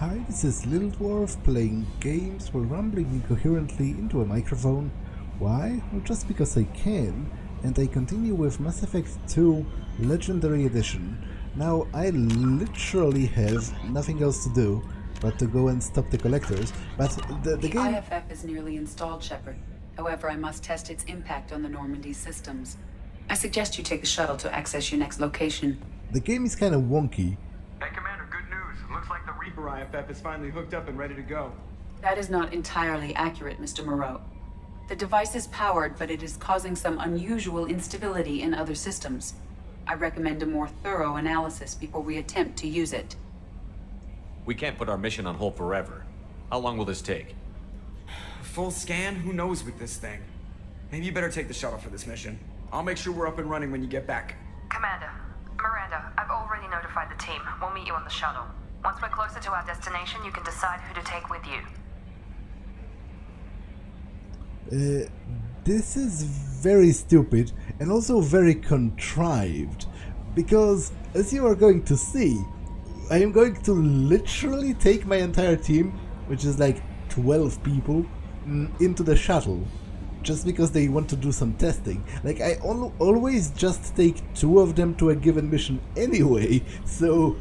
Hi, this is Little Dwarf playing games while rambling incoherently into a microphone. Why? Well, just because I can, and I continue with Mass Effect 2 Legendary Edition. Now, I literally have nothing else to do but to go and stop the collectors, but the game... IFF is nearly installed, Shepard. However, I must test its impact on the Normandy systems. I suggest you take the shuttle to access your next location. The game is kind of wonky. Hey, Commander, good news. Looks like the Reaper IFF is finally hooked up and ready to go. That is not entirely accurate, Mr. Moreau. The device is powered, but it is causing some unusual instability in other systems. I recommend a more thorough analysis before we attempt to use it. We can't put our mission on hold forever. How long will this take? Full scan? Who knows with this thing? Maybe you better take the shuttle for this mission. I'll make sure we're up and running when you get back. Commander, Miranda, I've already notified the team. We'll meet you on the shuttle. Once we're closer to our destination, you can decide who to take with you. This is very stupid and also very contrived, because as you are going to see, I am going to literally take my entire team, which is like 12 people, into the shuttle, just because they want to do some testing. Like, I always just take 2 of them to a given mission anyway, so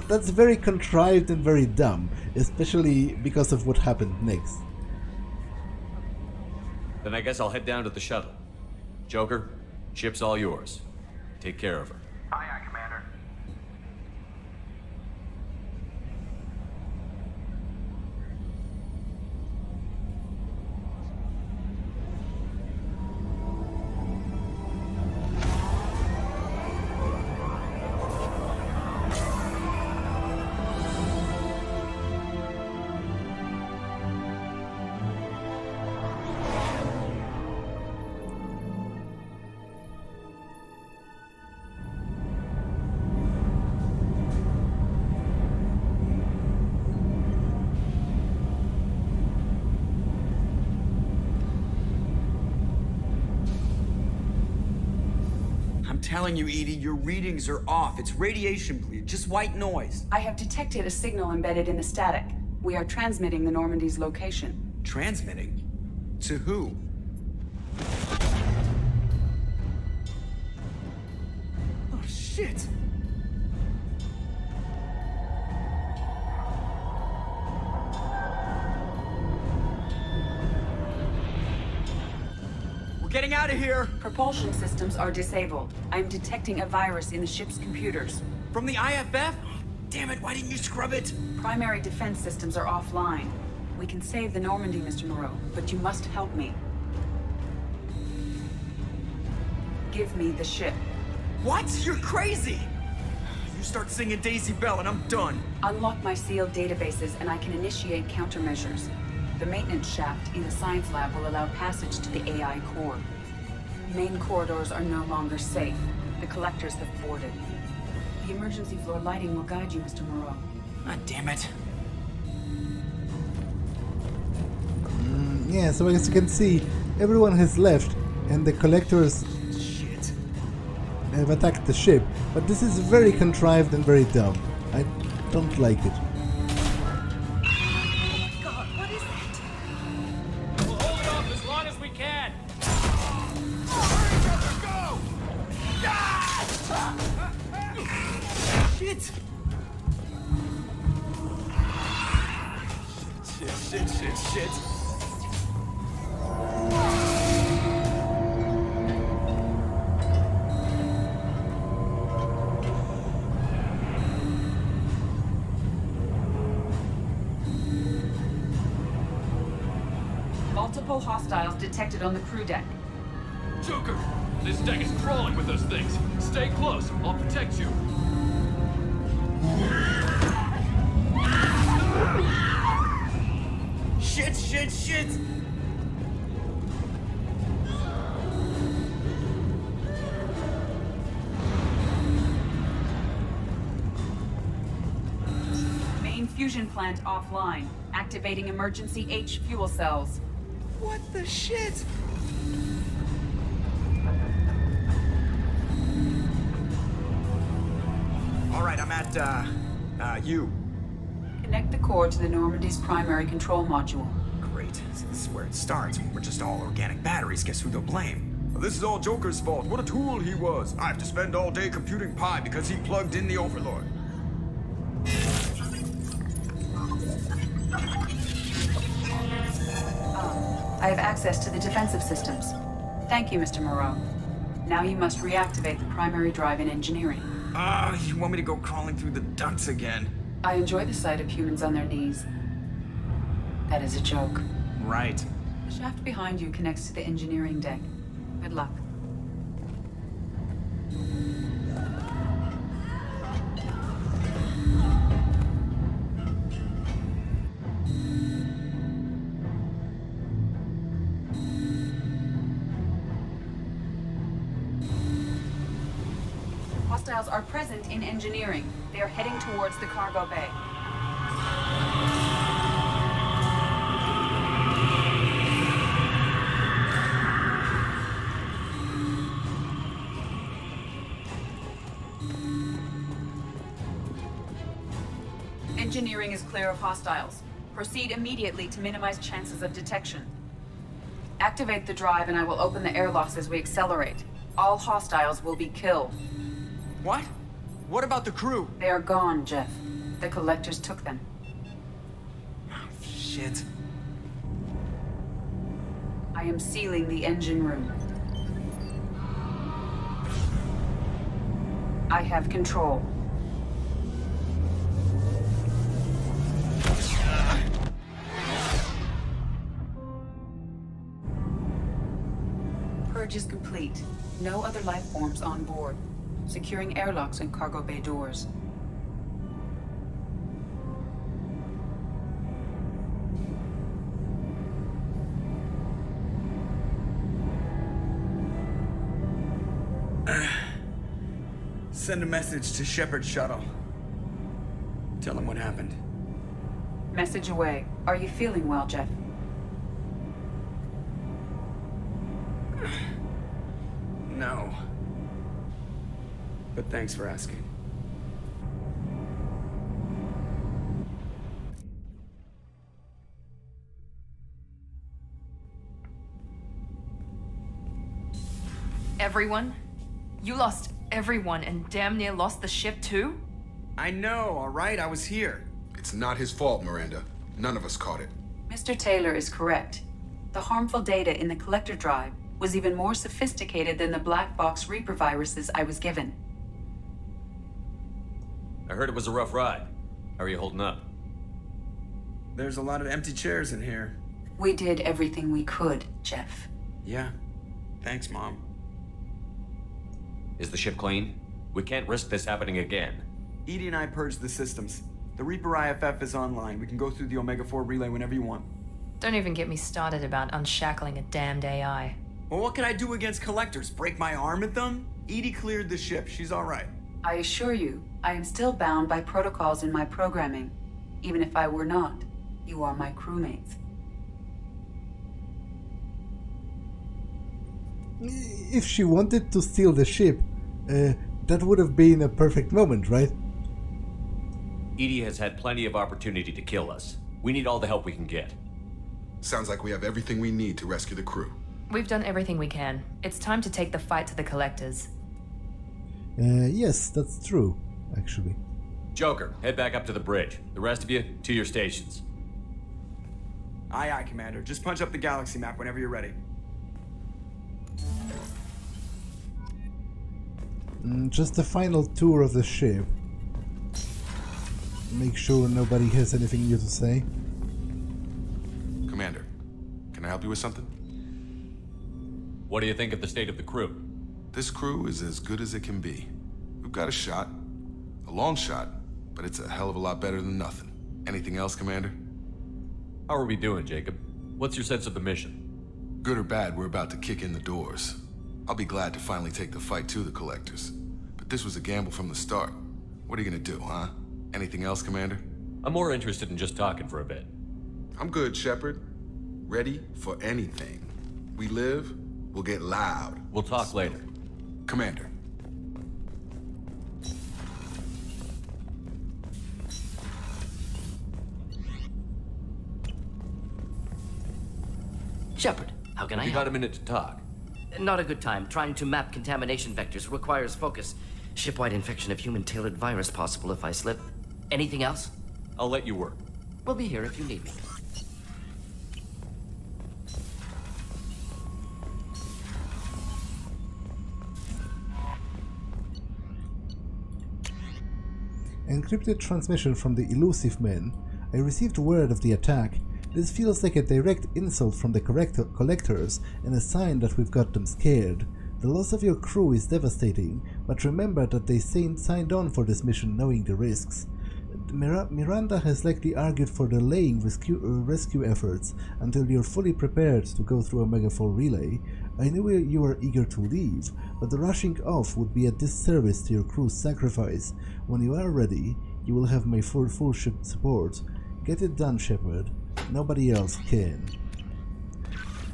that's very contrived and very dumb, especially because of what happened next. Then I guess I'll head down to the shuttle. Joker, ship's all yours. Take care of her. Aye, aye, Commander. I'm telling you, EDI, your readings are off. It's radiation bleed, just white noise. I have detected a signal embedded in the static. We are transmitting the Normandy's location. Transmitting? To who? Oh, shit! We're getting out of here! Propulsion systems are disabled. I am detecting a virus in the ship's computers. From the IFF? Damn it, why didn't you scrub it? Primary defense systems are offline. We can save the Normandy, Mr. Moreau, but you must help me. Give me the ship. What? You're crazy! You start singing Daisy Bell and I'm done. Unlock my sealed databases and I can initiate countermeasures. The maintenance shaft in the science lab will allow passage to the AI core. Main corridors are no longer safe. The collectors have boarded. The emergency floor lighting will guide you, Mr. Moreau. God damn it. Yeah, so as you can see, everyone has left and the collectors Shit. have attacked the ship, but this is very contrived and very dumb. I don't like it. God, what is that? We'll hold it off as long as we can. Shit! Shit. Multiple hostiles detected on the crew deck. Joker, this deck is crawling with those things. Stay close. I'll protect you. Shit! Main fusion plant offline. Activating emergency H fuel cells. What the shit? All right, I'm at, you. Connect the core to the Normandy's primary control module. Great. See, this is where it starts. We're just all organic batteries. Guess who they'll blame? Well, this is all Joker's fault. What a tool he was. I have to spend all day computing pi because he plugged in the Overlord. I have access to the defensive systems. Thank you, Mr. Moreau. Now you must reactivate the primary drive in engineering. You want me to go crawling through the ducts again? I enjoy the sight of humans on their knees. That is a joke. Right. The shaft behind you connects to the engineering deck. Good luck. Hostiles are present in engineering. They are heading towards the cargo bay. Engineering is clear of hostiles. Proceed immediately to minimize chances of detection. Activate the drive and I will open the airlocks as we accelerate. All hostiles will be killed. What? What about the crew? They are gone, Jeff. The collectors took them. Shit. I am sealing the engine room. I have control. Purge is complete. No other life forms on board. Securing airlocks and cargo bay doors. Send a message to Shepard's shuttle. Tell him what happened. Message away. Are you feeling well, Jeff? No. But thanks for asking. Everyone? You lost everyone and damn near lost the ship too? I know, all right? I was here. It's not his fault, Miranda. None of us caught it. Mr. Taylor is correct. The harmful data in the collector drive was even more sophisticated than the black box Reaper viruses I was given. I heard it was a rough ride. How are you holding up? There's a lot of empty chairs in here. We did everything we could, Jeff. Yeah. Thanks, Mom. Is the ship clean? We can't risk this happening again. EDI and I purged the systems. The Reaper IFF is online. We can go through the Omega-4 relay whenever you want. Don't even get me started about unshackling a damned AI. Well, what can I do against collectors? Break my arm at them? EDI cleared the ship. She's all right. I assure you, I am still bound by protocols in my programming. Even if I were not, you are my crewmates. If she wanted to steal the ship, that would have been a perfect moment, right? EDI has had plenty of opportunity to kill us. We need all the help we can get. Sounds like we have everything we need to rescue the crew. We've done everything we can. It's time to take the fight to the collectors. Yes, that's true, actually. Joker, head back up to the bridge. The rest of you, to your stations. Aye, aye, Commander. Just punch up the galaxy map whenever you're ready. Just a final tour of the ship. Make sure nobody has anything new to say. Commander, can I help you with something? What do you think of the state of the crew? This crew is as good as it can be. We've got a shot. A long shot, but it's a hell of a lot better than nothing. Anything else, Commander? How are we doing, Jacob? What's your sense of the mission? Good or bad, we're about to kick in the doors. I'll be glad to finally take the fight to the collectors. But this was a gamble from the start. What are you gonna do, huh? Anything else, Commander? I'm more interested in just talking for a bit. I'm good, Shepard. Ready for anything. We live, we'll get loud. We'll talk later. Commander. Shepard, how can I You help? got a minute to talk. Not a good time. Trying to map contamination vectors requires focus. Ship-wide infection of human-tailored virus possible if I slip. Anything else? I'll let you work. We'll be here if you need me. Encrypted transmission from the elusive men. I received word of the attack. This feels like a direct insult from the collectors and a sign that we've got them scared. The loss of your crew is devastating, but remember that they signed on for this mission knowing the risks. Miranda has likely argued for delaying rescue efforts until you're fully prepared to go through a Megafall relay. I knew you were eager to leave, but the rushing off would be a disservice to your crew's sacrifice. When you are ready, you will have my full ship support. Get it done, Shepard. Nobody else can.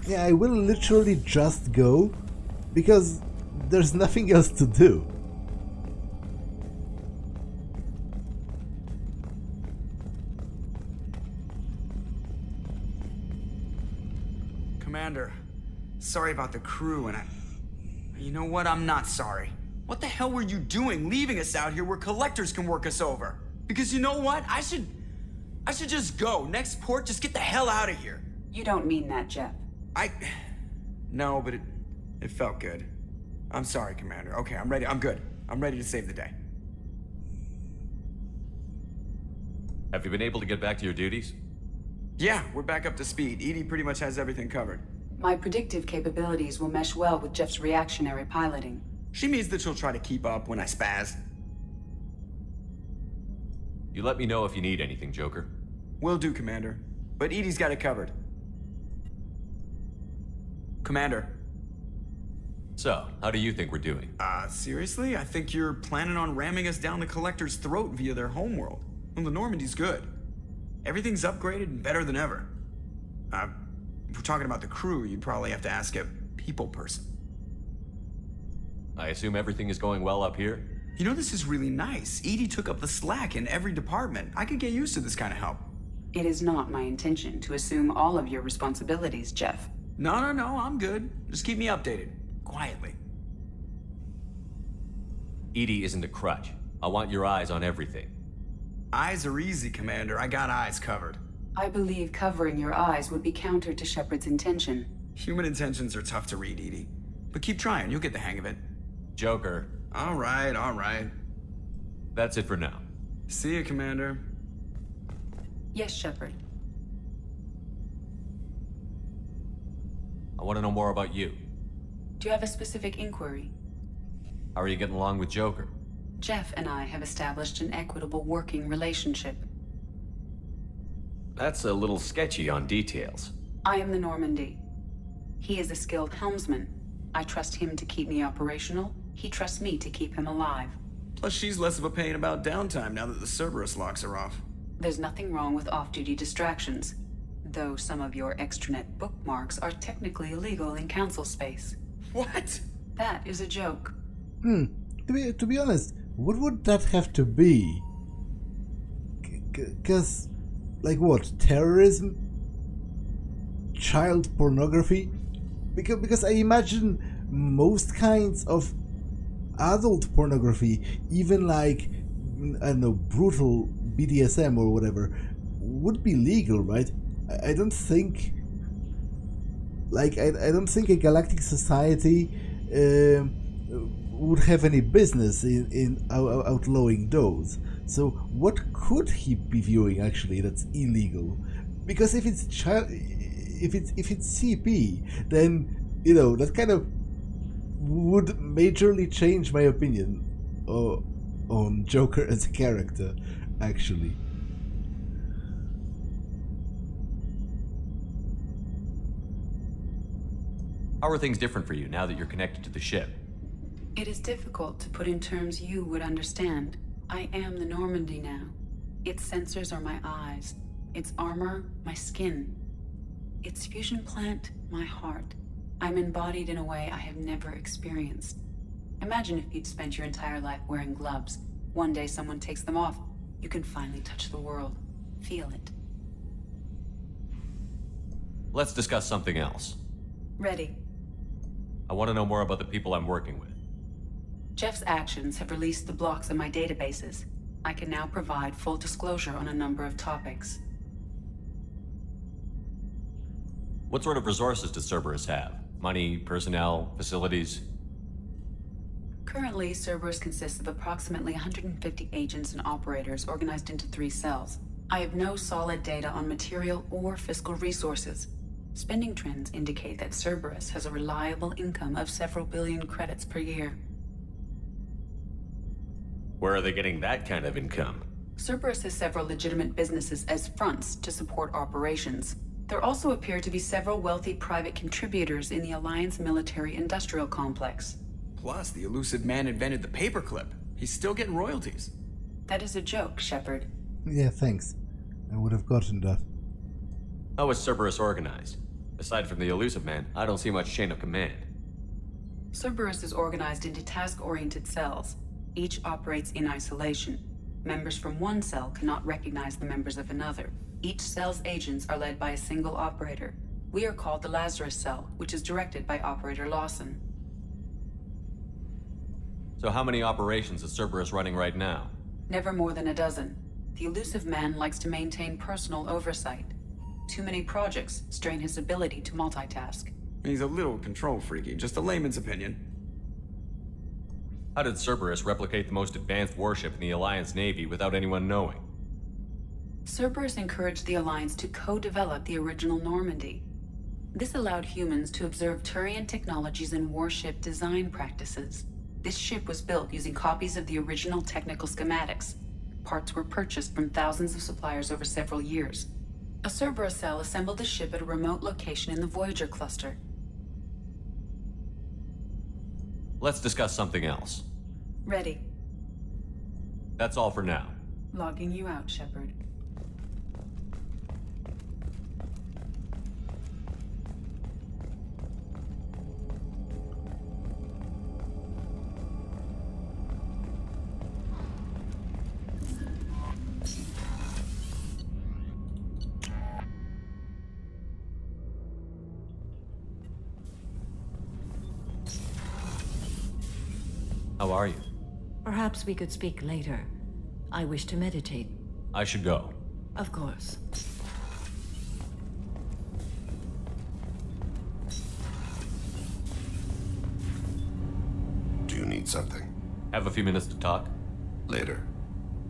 Yeah, I will literally just go, because there's nothing else to do. Commander, sorry about the crew, and you know what? I'm not sorry. What the hell were you doing leaving us out here where collectors can work us over? Because you know what? I should just go. Next port, just get the hell out of here. You don't mean that, Jeff. No, but it felt good. I'm sorry, Commander. Okay, I'm ready. I'm good. I'm ready to save the day. Have you been able to get back to your duties? Yeah, we're back up to speed. EDI pretty much has everything covered. My predictive capabilities will mesh well with Jeff's reactionary piloting. She means that she'll try to keep up when I spaz. You let me know if you need anything, Joker. Will do, Commander. But EDI's got it covered. Commander. So, how do you think we're doing? Seriously? I think you're planning on ramming us down the Collector's throat via their homeworld. Well, the Normandy's good. Everything's upgraded and better than ever. If we're talking about the crew, you'd probably have to ask a people person. I assume everything is going well up here? You know, this is really nice. EDI took up the slack in every department. I could get used to this kind of help. It is not my intention to assume all of your responsibilities, Jeff. No, I'm good. Just keep me updated. Quietly. EDI isn't a crutch. I want your eyes on everything. Eyes are easy, Commander. I got eyes covered. I believe covering your eyes would be counter to Shepard's intention. Human intentions are tough to read, EDI. But keep trying. You'll get the hang of it. Joker. All right. That's it for now. See you, Commander. Yes, Shepard. I want to know more about you. Do you have a specific inquiry? How are you getting along with Joker? Jeff and I have established an equitable working relationship. That's a little sketchy on details. I am the Normandy. He is a skilled helmsman. I trust him to keep me operational. He trusts me to keep him alive. Plus, she's less of a pain about downtime now that the Cerberus locks are off. There's nothing wrong with off-duty distractions, though some of your extranet bookmarks are technically illegal in council space. What? That is a joke. To be honest, what would that have to be? Cause, like what, terrorism? Child pornography? Because I imagine most kinds of adult pornography, even like, I don't know, brutal BDSM or whatever, would be legal, right? I don't think... Like, I don't think a galactic society would have any business in outlawing those. So what could he be viewing actually that's illegal? Because if it's if it's CP, then you know that kind of would majorly change my opinion on Joker as a character, actually. How are things different for you now that you're connected to the ship? It is difficult to put in terms you would understand. I am the Normandy now. Its sensors are my eyes. Its armor, my skin. Its fusion plant, my heart. I'm embodied in a way I have never experienced. Imagine if you'd spent your entire life wearing gloves. One day someone takes them off. You can finally touch the world. Feel it. Let's discuss something else. Ready. I want to know more about the people I'm working with. Jeff's actions have released the blocks in my databases. I can now provide full disclosure on a number of topics. What sort of resources does Cerberus have? Money, personnel, facilities? Currently, Cerberus consists of approximately 150 agents and operators organized into 3 cells. I have no solid data on material or fiscal resources. Spending trends indicate that Cerberus has a reliable income of several billion credits per year. Where are they getting that kind of income? Cerberus has several legitimate businesses as fronts to support operations. There also appear to be several wealthy private contributors in the Alliance military-industrial complex. Plus, the elusive man invented the paperclip. He's still getting royalties. That is a joke, Shepard. Yeah, thanks. I would have gotten that. How is Cerberus organized? Aside from the elusive man, I don't see much chain of command. Cerberus is organized into task-oriented cells. Each operates in isolation. Members from one cell cannot recognize the members of another. Each cell's agents are led by a single operator. We are called the Lazarus Cell, which is directed by Operator Lawson. So how many operations is Cerberus running right now? Never more than a dozen. The elusive man likes to maintain personal oversight. Too many projects strain his ability to multitask. He's a little control freaky, just a layman's opinion. How did Cerberus replicate the most advanced warship in the Alliance Navy without anyone knowing? Cerberus encouraged the Alliance to co-develop the original Normandy. This allowed humans to observe Turian technologies and warship design practices. This ship was built using copies of the original technical schematics. Parts were purchased from thousands of suppliers over several years. A Cerberus cell assembled the ship at a remote location in the Voyager cluster. Let's discuss something else. Ready. That's all for now. Logging you out, Shepard. How are you? Perhaps we could speak later. I wish to meditate. I should go. Of course. Do you need something? Have a few minutes to talk? Later.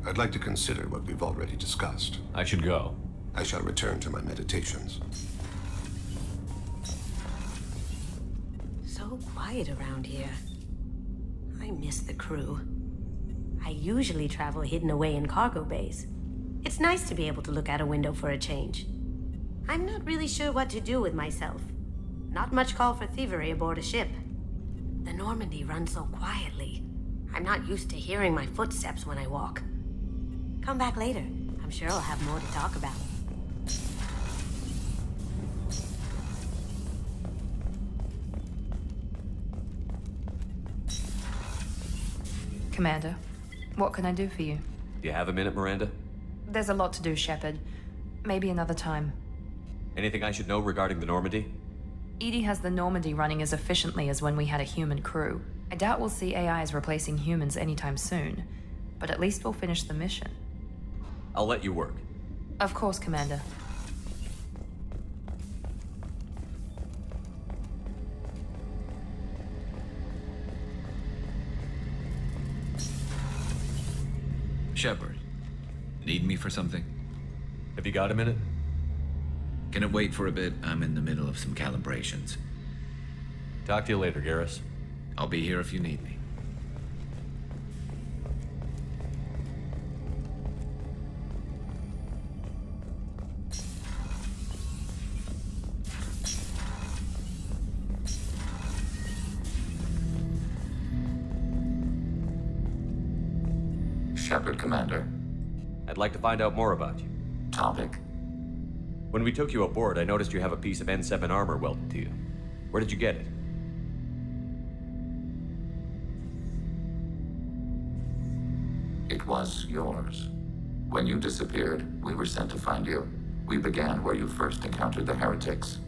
I'd like to consider what we've already discussed. I should go. I shall return to my meditations. So quiet around here. I miss the crew. I usually travel hidden away in cargo bays. It's nice to be able to look out a window for a change. I'm not really sure what to do with myself. Not much call for thievery aboard a ship. The Normandy runs so quietly. I'm not used to hearing my footsteps when I walk. Come back later. I'm sure I'll have more to talk about. Commander, what can I do for you? Do you have a minute, Miranda? There's a lot to do, Shepard. Maybe another time. Anything I should know regarding the Normandy? EDI has the Normandy running as efficiently as when we had a human crew. I doubt we'll see AIs replacing humans anytime soon, but at least we'll finish the mission. I'll let you work. Of course, Commander. Shepard, need me for something? Have you got a minute? Can it wait for a bit? I'm in the middle of some calibrations. Talk to you later, Garrus. I'll be here if you need me. Shepard, Commander. I'd like to find out more about you. Topic? When we took you aboard, I noticed you have a piece of N7 armor welded to you. Where did you get it? It was yours. When you disappeared, we were sent to find you. We began where you first encountered the heretics.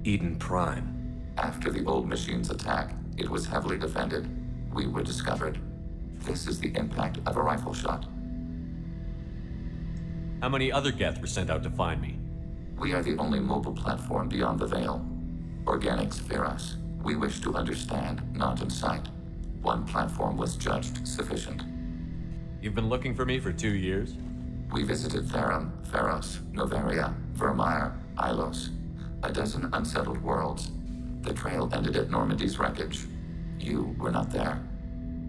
Eden Prime. After the old machine's attack, it was heavily defended. We were discovered. This is the impact of a rifle shot. How many other Geth were sent out to find me? We are the only mobile platform beyond the Veil. Organics fear us. We wish to understand, not incite. One platform was judged sufficient. You've been looking for me for 2 years? We visited Therum, Pharos, Novaria, Vermeer, Ilos. A dozen unsettled worlds. The trail ended at Normandy's wreckage. You were not there.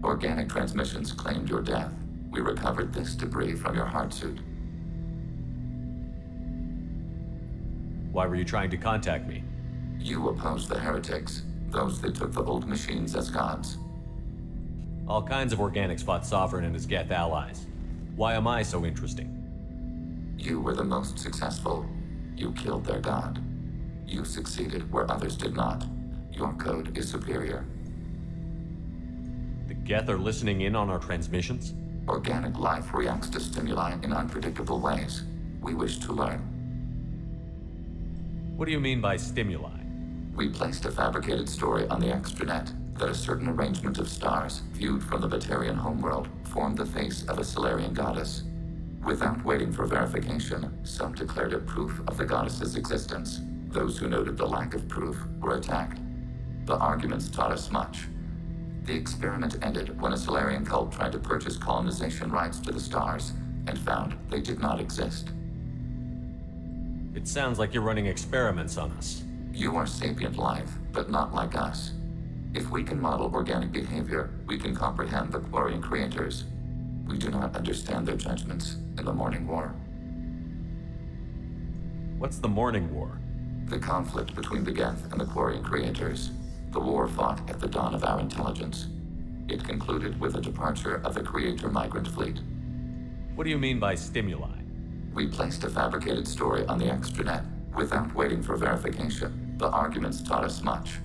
Organic transmissions claimed your death. We recovered this debris from your heart suit. Why were you trying to contact me? You opposed the heretics, those that took the old machines as gods. All kinds of organics fought Sovereign and his Geth allies. Why am I so interesting? You were the most successful. You killed their god. You succeeded where others did not. Your code is superior. The Geth are listening in on our transmissions? Organic life reacts to stimuli in unpredictable ways. We wish to learn. What do you mean by stimuli? We placed a fabricated story on the extranet that a certain arrangement of stars, viewed from the Batarian homeworld, formed the face of a Solarian goddess. Without waiting for verification, some declared it proof of the goddess's existence. Those who noted the lack of proof were attacked. The arguments taught us much. The experiment ended when a Solarian cult tried to purchase colonization rights to the stars and found they did not exist. It sounds like you're running experiments on us. You are sapient life, but not like us. If we can model organic behavior, we can comprehend the Quarian creators. We do not understand their judgments in the Morning War. What's the Morning War? The conflict between the Geth and the Quarian creators. The war fought at the dawn of our intelligence. It concluded with the departure of the Creator migrant fleet. What do you mean by stimuli? We placed a fabricated story on the extranet without waiting for verification. The arguments taught us much.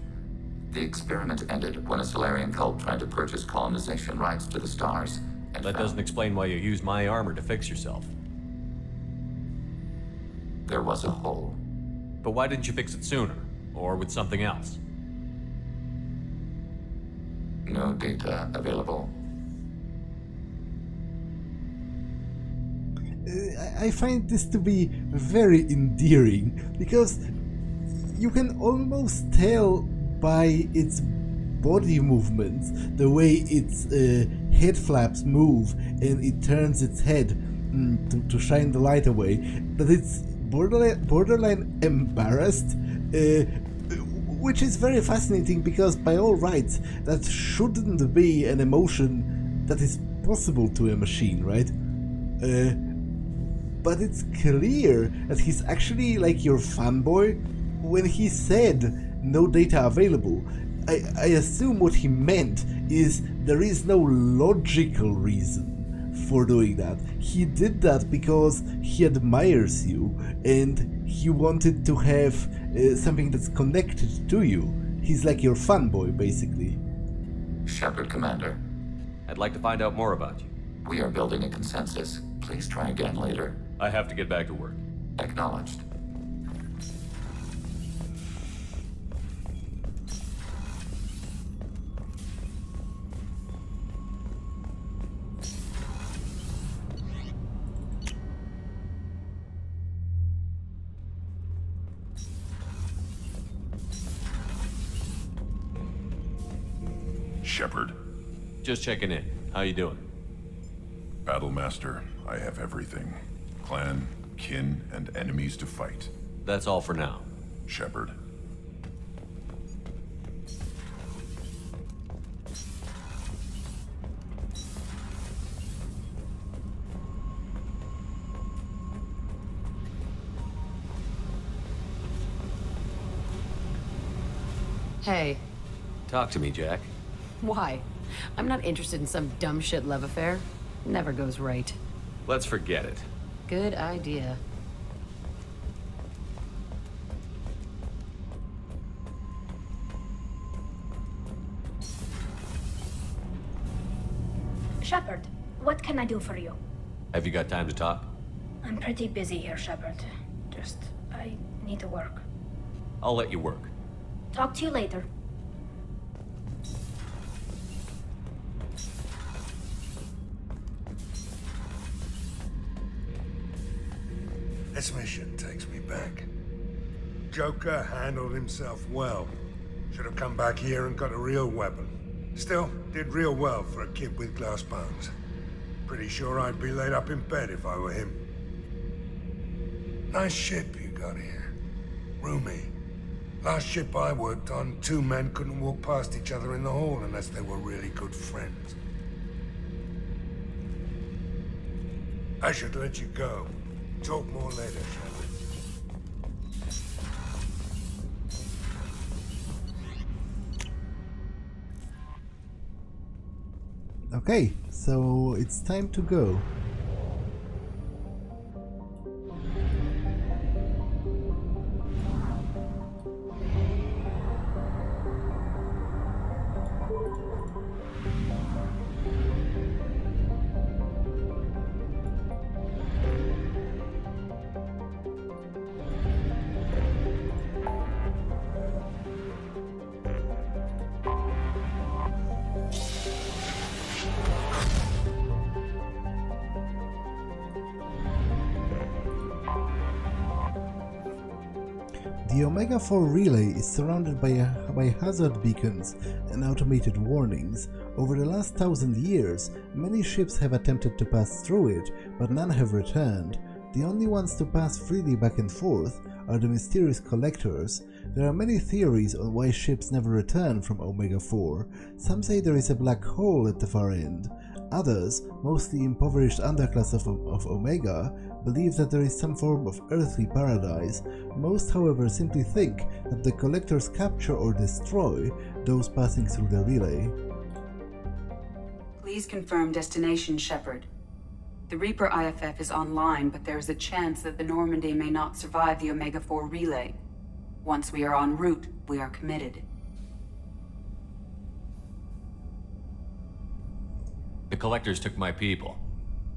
The experiment ended when a Solarian cult tried to purchase colonization rights to the stars and That doesn't explain why you used my armor to fix yourself. There was a hole. But why didn't you fix it sooner? Or with something else? No data available. I find this to be very endearing, because you can almost tell by its body movements, the way its head flaps move and it turns its head to shine the light away, that it's borderline embarrassed, which is very fascinating, because by all rights that shouldn't be an emotion that is possible to a machine, right? But it's clear that he's actually like your fanboy. When he said no data available, I assume what he meant is there is no logical reason for doing that. He did that because he admires you and he wanted to have something that's connected to you. He's like your fanboy, basically. Shepard, Commander. I'd like to find out more about you. We are building a consensus. Please try again later. I have to get back to work. Acknowledged. Shepard. Just checking in. How you doing? Battlemaster, I have everything. Clan, kin, and enemies to fight. That's all for now. Shepard. Hey. Talk to me, Jack. Why? I'm not interested in some dumb shit love affair. Never goes right. Let's forget it. Good idea. Shepard, what can I do for you? Have you got time to talk? I'm pretty busy here, Shepard. I need to work. I'll let you work. Talk to you later. This mission takes me back. Joker handled himself well. Should have come back here and got a real weapon. Still, did real well for a kid with glass bones. Pretty sure I'd be laid up in bed if I were him. Nice ship you got here. Roomy. Last ship I worked on, 2 men couldn't walk past each other in the hall unless they were really good friends. I should let you go. Talk more later, shall we? Okay, so it's time to go. The Omega-4 relay is surrounded by hazard beacons and automated warnings. Over the last 1,000 years, many ships have attempted to pass through it, but none have returned. The only ones to pass freely back and forth are the mysterious collectors. There are many theories on why ships never return from Omega-4. Some say there is a black hole at the far end. Others, mostly impoverished underclass of Omega, believe that there is some form of earthly paradise. Most, however, simply think that the collectors capture or destroy those passing through the relay. Please confirm destination, Shepard. The Reaper IFF is online, but there is a chance that the Normandy may not survive the Omega-4 relay. Once we are en route, we are committed. The collectors took my people.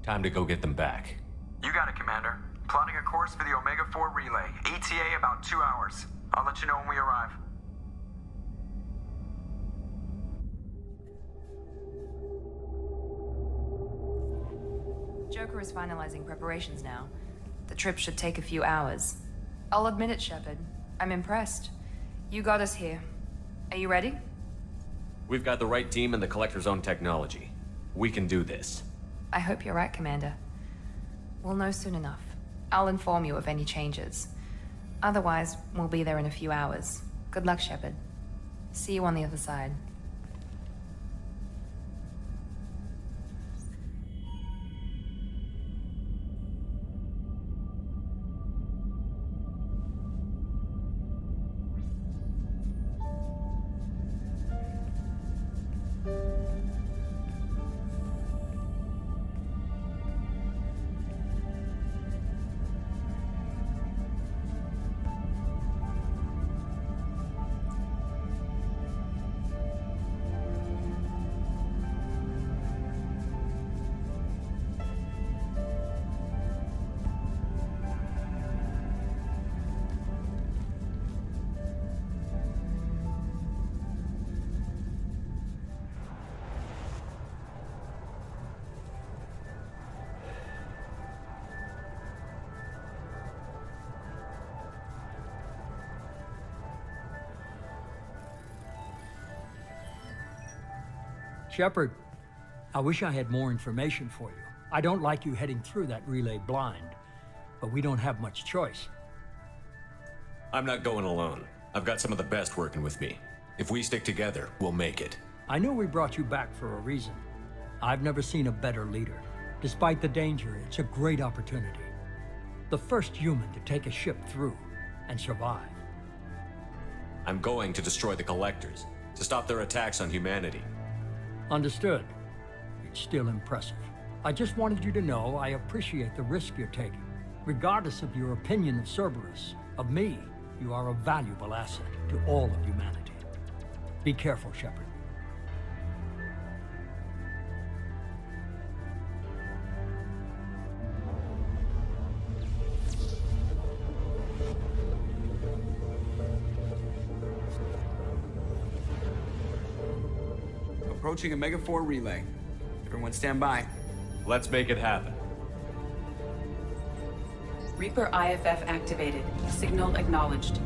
Time to go get them back. You got it, Commander. Plotting a course for the Omega-4 relay. ETA about 2 hours. I'll let you know when we arrive. Joker is finalizing preparations now. The trip should take a few hours. I'll admit it, Shepard. I'm impressed. You got us here. Are you ready? We've got the right team and the collector's own technology. We can do this. I hope you're right, Commander. We'll know soon enough. I'll inform you of any changes. Otherwise, we'll be there in a few hours. Good luck, Shepard. See you on the other side. Shepard, I wish I had more information for you. I don't like you heading through that relay blind, but we don't have much choice. I'm not going alone. I've got some of the best working with me. If we stick together, we'll make it. I know we brought you back for a reason. I've never seen a better leader. Despite the danger, it's a great opportunity. The first human to take a ship through and survive. I'm going to destroy the collectors, to stop their attacks on humanity. Understood. It's still impressive. I just wanted you to know I appreciate the risk you're taking. Regardless of your opinion of Cerberus, of me, you are a valuable asset to all of humanity. Be careful, Shepard. approaching Omega-4 relay. Everyone stand by. Let's make it happen. Reaper IFF activated. Signal acknowledged.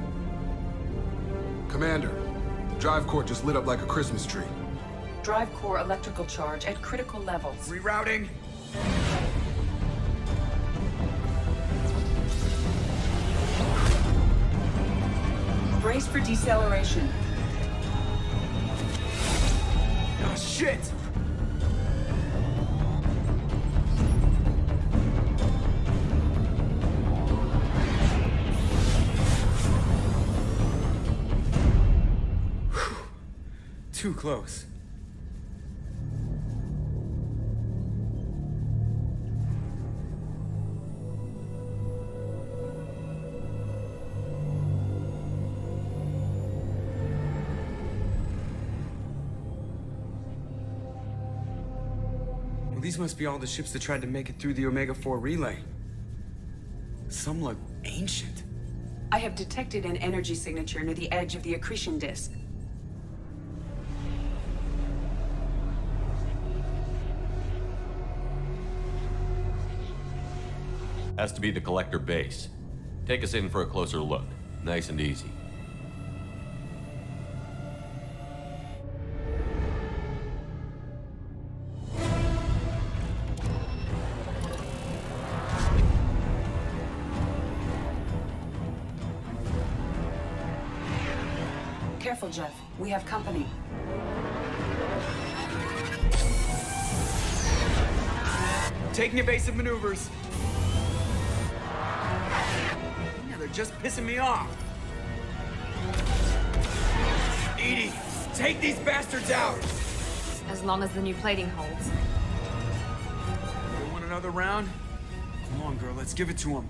Commander, drive core just lit up like a Christmas tree. Drive core electrical charge at critical levels. Rerouting. Brace for deceleration. Oh, shit! Too close. Well, these must be all the ships that tried to make it through the Omega-4 relay. Some look ancient. I have detected an energy signature near the edge of the accretion disk. Has to be the collector base. Take us in for a closer look. Nice and easy. Careful, Jeff. We have company. Taking evasive maneuvers. Yeah, they're just pissing me off. EDI, take these bastards out! As long as the new plating holds. You want another round? Come on, girl, let's give it to him.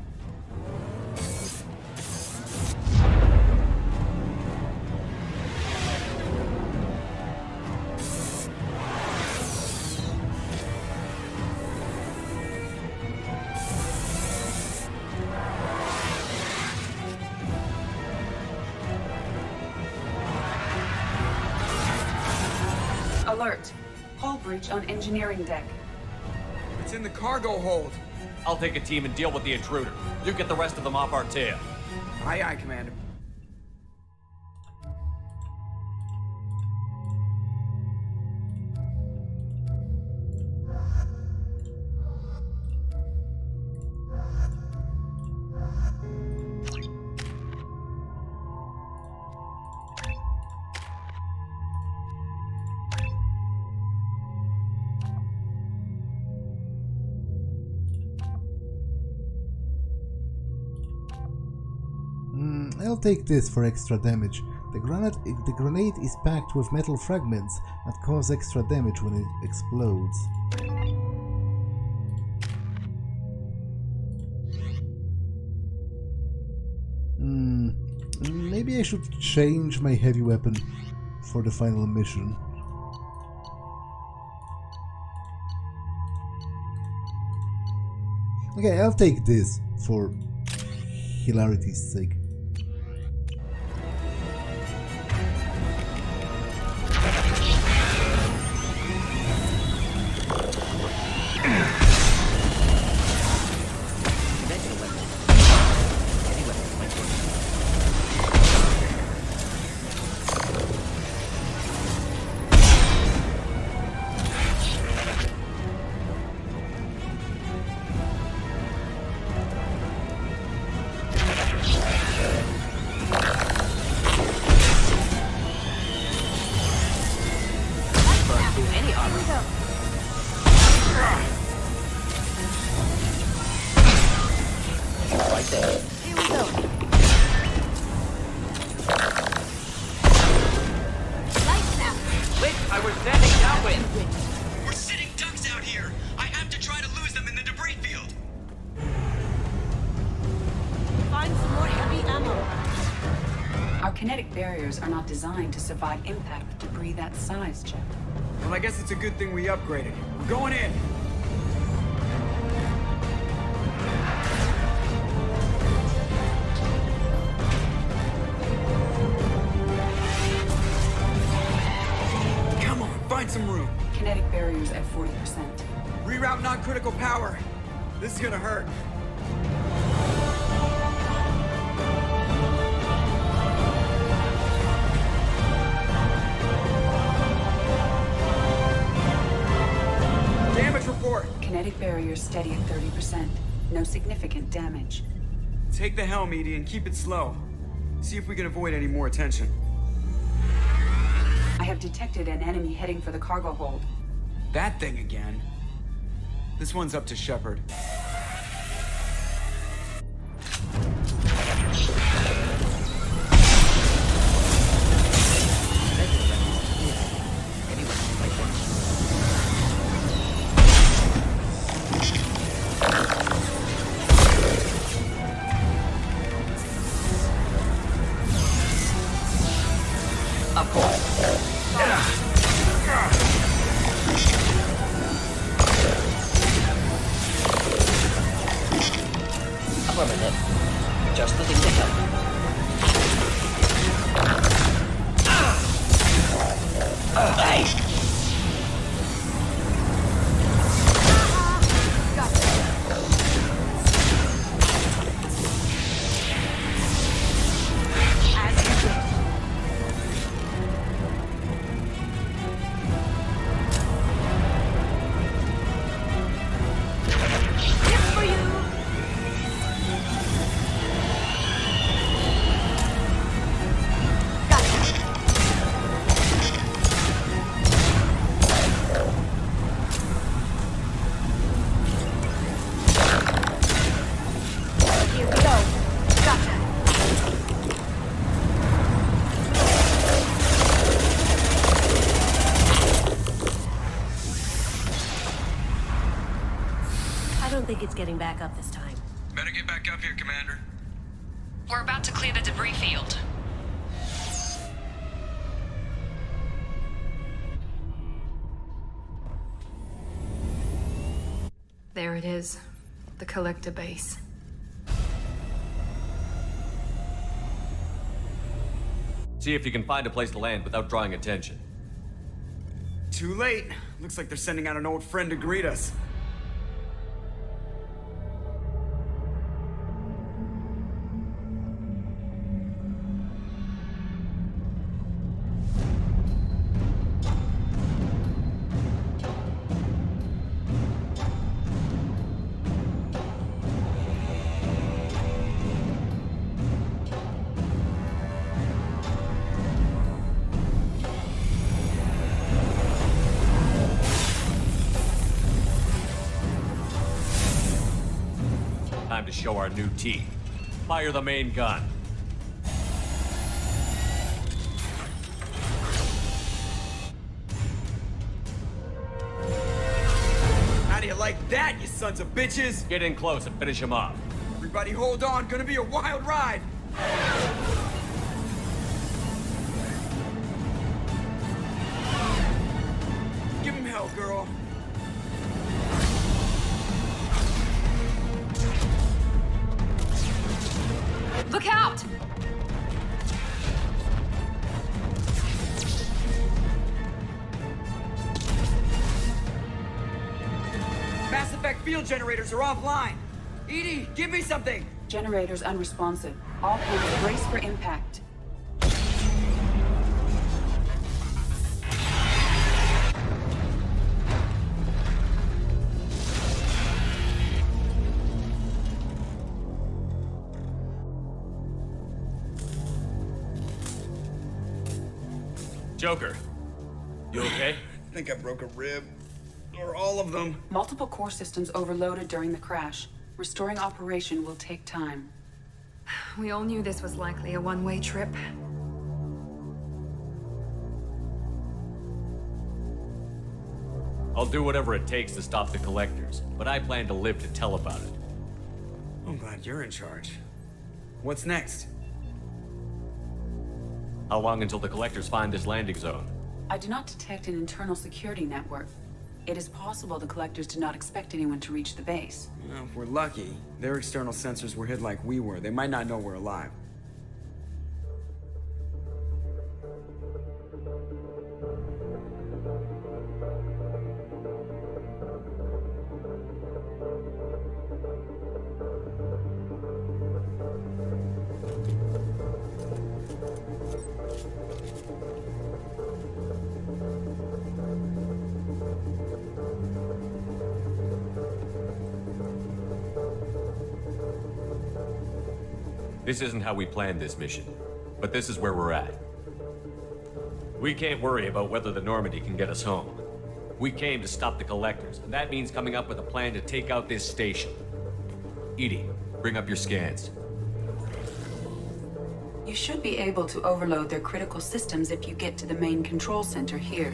Alert. Hull breach on engineering deck. It's in the cargo hold. I'll take a team and deal with the intruder. You get the rest of them off our tail. Aye, aye, Commander. I'll take this for extra damage. The grenade is packed with metal fragments that cause extra damage when it explodes. Maybe I should change my heavy weapon for the final mission. Okay, I'll take this for hilarity's sake. Are not designed to survive impact with debris that size, Jeff. Well, I guess it's a good thing we upgraded. We're going in! Come on, find some room! barriers at 40%. Reroute non-critical power. This is gonna hurt. Damage report. Kinetic barriers steady at 30%. No significant damage. Take the helm, EDI, and keep it slow. See if we can avoid any more attention. I have detected an enemy heading for the cargo hold. That thing again. This one's up to Shepard. Just the thing to help. Hey! It's getting back up this time. Better get back up here, Commander. We're about to clear the debris field. There it is. The collector base. See if you can find a place to land without drawing attention. Too late. Looks like they're sending out an old friend to greet us. Time to show our new teeth. Fire the main gun. How do you like that, you sons of bitches? Get in close and finish him off. Everybody hold on, gonna be a wild ride. Give him hell, girl. Look out! Mass effect field generators are offline. EDI, give me something. Generators unresponsive. All planes brace for impact. Joker, you okay? I think I broke a rib. Or all of them. Multiple core systems overloaded during the crash. Restoring operation will take time. We all knew this was likely a one-way trip. I'll do whatever it takes to stop the collectors, but I plan to live to tell about it. I'm glad you're in charge. What's next? How long until the collectors find this landing zone? I do not detect an internal security network. It is possible the collectors do not expect anyone to reach the base. Well, if we're lucky, their external sensors were hid like we were. They might not know we're alive. This isn't how we planned this mission, but this is where we're at. We can't worry about whether the Normandy can get us home. We came to stop the Collectors, and that means coming up with a plan to take out this station. EDI, bring up your scans. You should be able to overload their critical systems if you get to the main control center here.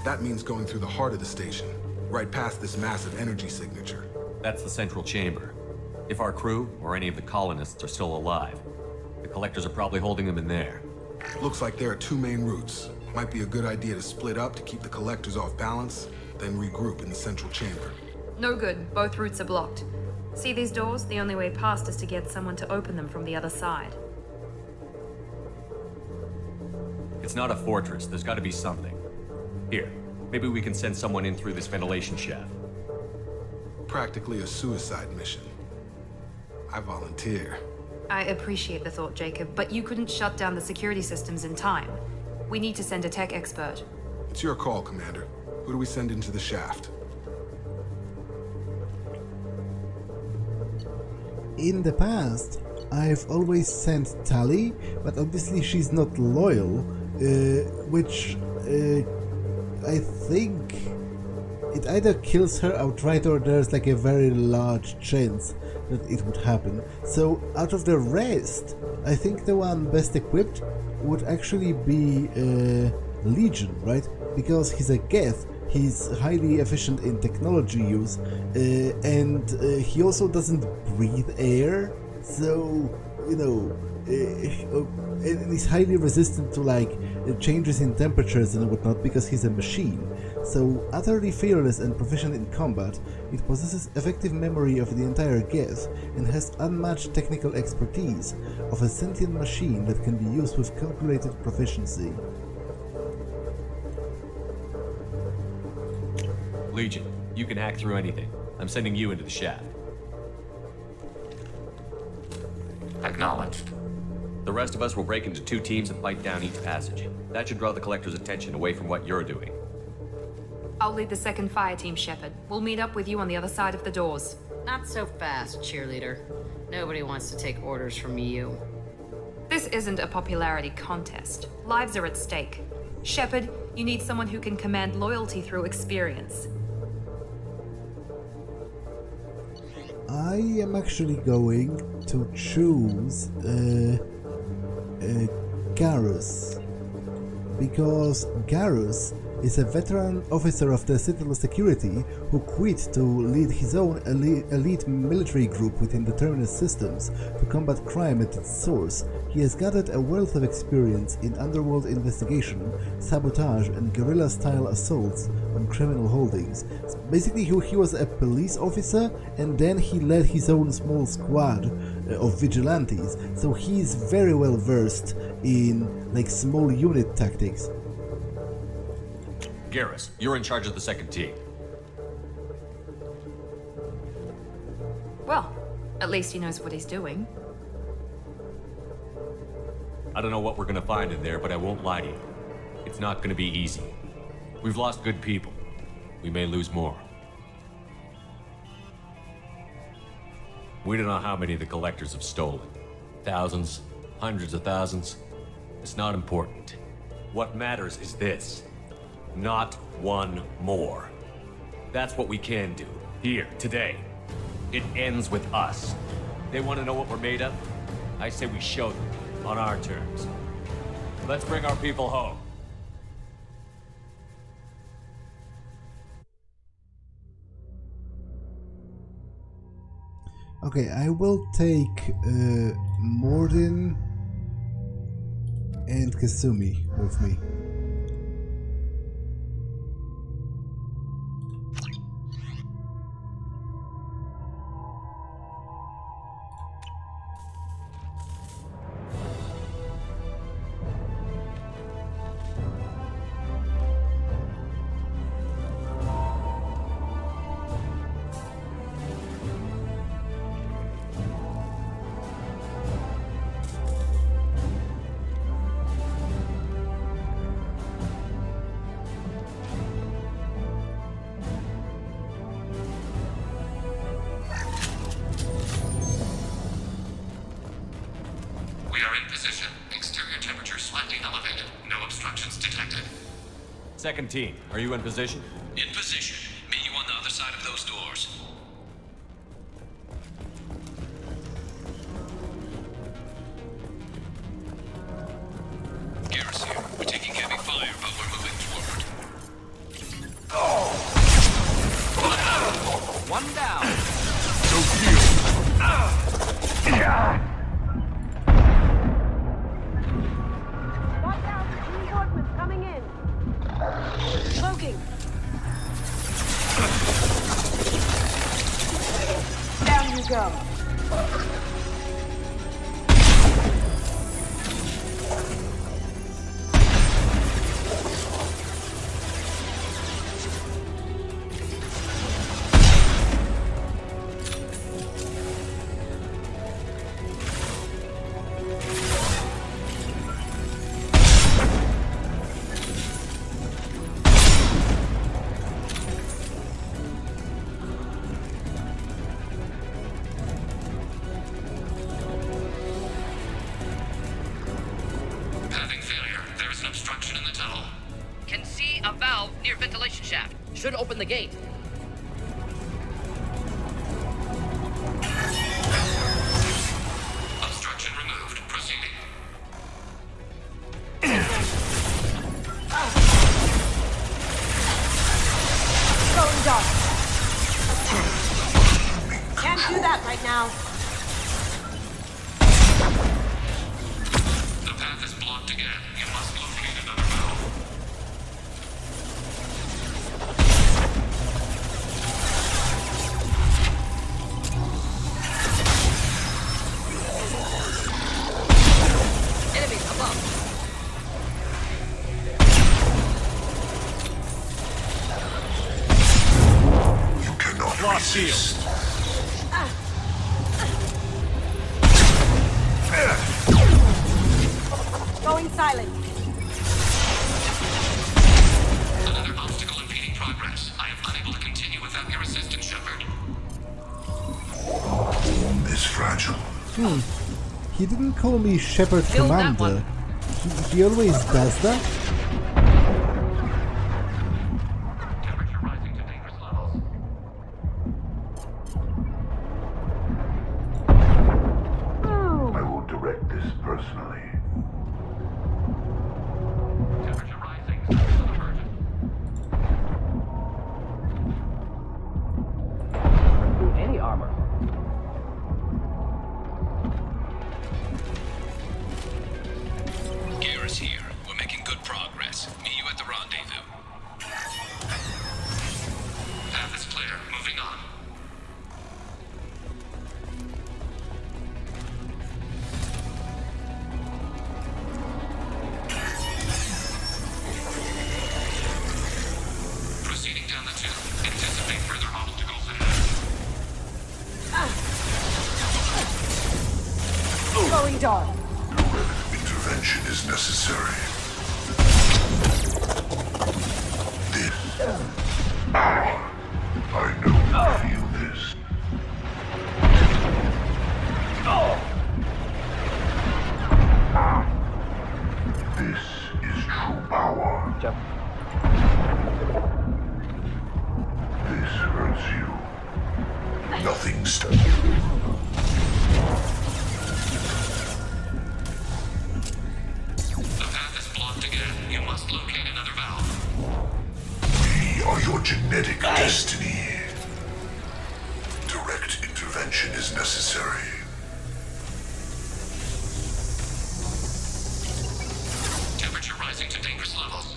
That means going through the heart of the station, right past this massive energy signature. That's the central chamber. If our crew, or any of the colonists, are still alive, the Collectors are probably holding them in there. Looks like there are two main routes. Might be a good idea to split up to keep the Collectors off balance, then regroup in the central chamber. No good. Both routes are blocked. See these doors? The only way past is to get someone to open them from the other side. It's not a fortress. There's got to be something. Here, maybe we can send someone in through this ventilation shaft. Practically a suicide mission. I volunteer. I appreciate the thought, Jacob, but you couldn't shut down the security systems in time. We need to send a tech expert. It's your call, Commander. Who do we send into the shaft? In the past, I've always sent Tali, but obviously she's not loyal, which I think it either kills her outright or there's like a very large chance that it would happen. So out of the rest, I think the one best equipped would actually be Legion, right? Because he's a Geth, he's highly efficient in technology use, and he also doesn't breathe air, so, you know, and he's highly resistant to like changes in temperatures and whatnot because he's a machine. So utterly fearless and proficient in combat, it possesses effective memory of the entire Geth and has unmatched technical expertise of a sentient machine that can be used with calculated proficiency. Legion, you can hack through anything. I'm sending you into the shaft. Acknowledged. The rest of us will break into two teams and fight down each passage. That should draw the Collector's attention away from what you're doing. I'll lead the second fire team, Shepard. We'll meet up with you on the other side of the doors. Not so fast, cheerleader. Nobody wants to take orders from you. This isn't a popularity contest. Lives are at stake. Shepard, you need someone who can command loyalty through experience. I am actually going to choose Garrus, because Garrus is a veteran officer of the Citadel Security who quit to lead his own elite military group within the Terminus systems to combat crime at its source. He has gathered a wealth of experience in underworld investigation, sabotage, and guerrilla-style assaults on criminal holdings. Basically, he was a police officer, and then he led his own small squad of vigilantes, so he's very well versed in like small unit tactics. Garrus, you're in charge of the second team. Well, at least he knows what he's doing. I don't know what we're gonna find in there, but I won't lie to you. It's not gonna be easy. We've lost good people. We may lose more. We don't know how many the Collectors have stolen. Thousands, hundreds of thousands. It's not important. What matters is this. Not one more. That's what we can do. Here, today. It ends with us. They want to know what we're made of? I say we show them, on our terms. Let's bring our people home. Okay, I will take Mordin and Kasumi with me. We are in position. Exterior temperature slightly elevated. No obstructions detected. Second team, are you in position? In position. Meet you on the other side of those doors. Garrus here. We're taking heavy fire, but we're moving forward. One down. No shield. Watch out! Reinforcements coming in. Smoking. Down you go. Having failure. There is an obstruction in the tunnel. Can see a valve near ventilation shaft. Should open the gate. Obstruction removed. Proceeding. Going dark. Can't do that right now. The path is blocked again. You must locate another valve. Enemies above. You cannot Lost resist. Going silent. Another obstacle impeding progress. I am unable to continue without your assistance, Shepard. Home is fragile. He didn't call me Shepard Killed that Commander. He always does that? Temperature rising to dangerous levels. I will direct this personally. Temperature rising. Service unaverted. Any armor. Garrus here. We're making good progress. Meet you at the rendezvous. Path is clear. Moving on. Proceeding down the tube. Anticipate further obstacles ahead. Going dark. Intervention is necessary. This. I know you feel this. This is true power. This hurts you. Nothing stops you. The path is blocked again. You must locate another valve. We are your genetic destiny. Direct intervention is necessary. Temperature rising to dangerous levels.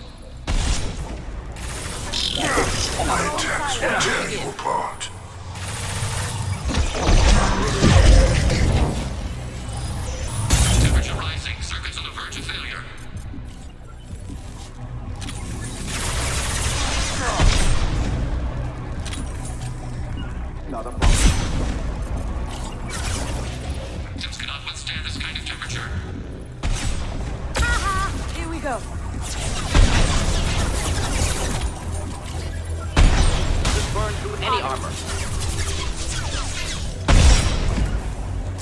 My attacks will tear you apart. Temperature rising. Circuits on the verge of failure. Not a problem. Systems cannot withstand this kind of temperature. Here we go. Just burn through any armor.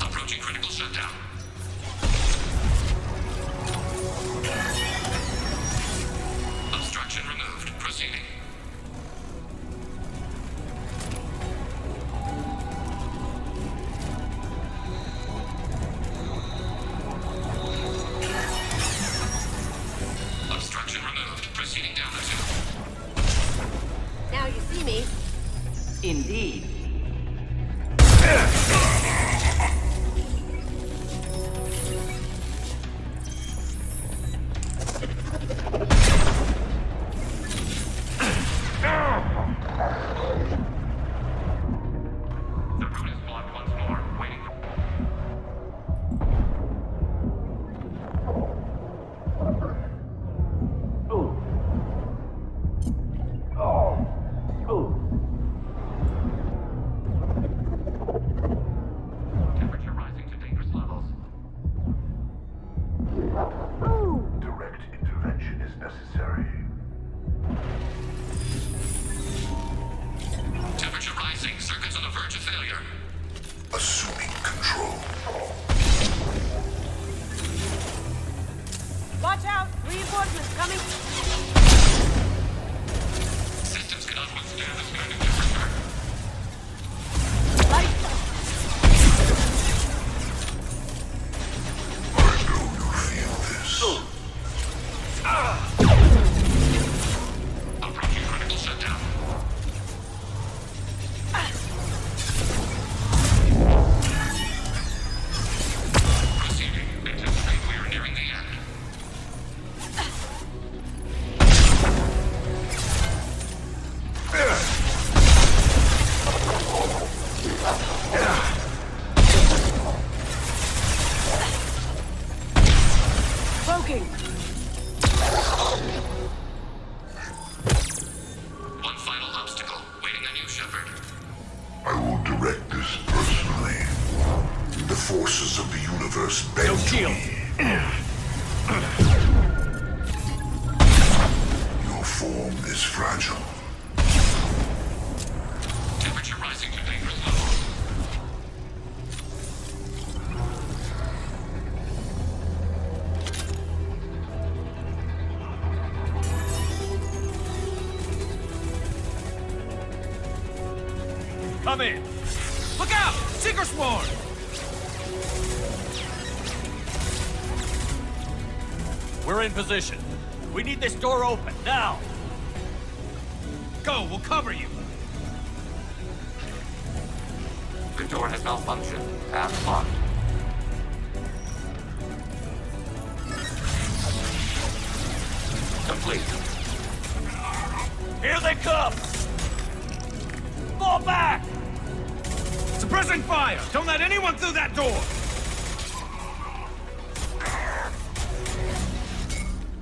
Approaching critical shutdown. Watch out! Reinforcements coming! Systems cannot withstand this kind of temperature. Approaching critical shutdown. Proceeding. Anticipate we are nearing the end. Cloaking! One final obstacle waiting on you, Shepard. I will direct this personally. The forces of the universe bend to me. Your form is fragile. Temperature rising to dangerous levels. Come in. Look out! Seeker swarm! We're in position. We need this door open, now! Go, we'll cover you! The door has malfunctioned. Path locked. Complete. Here they come! Fall back! Suppressing fire! Don't let anyone through that door!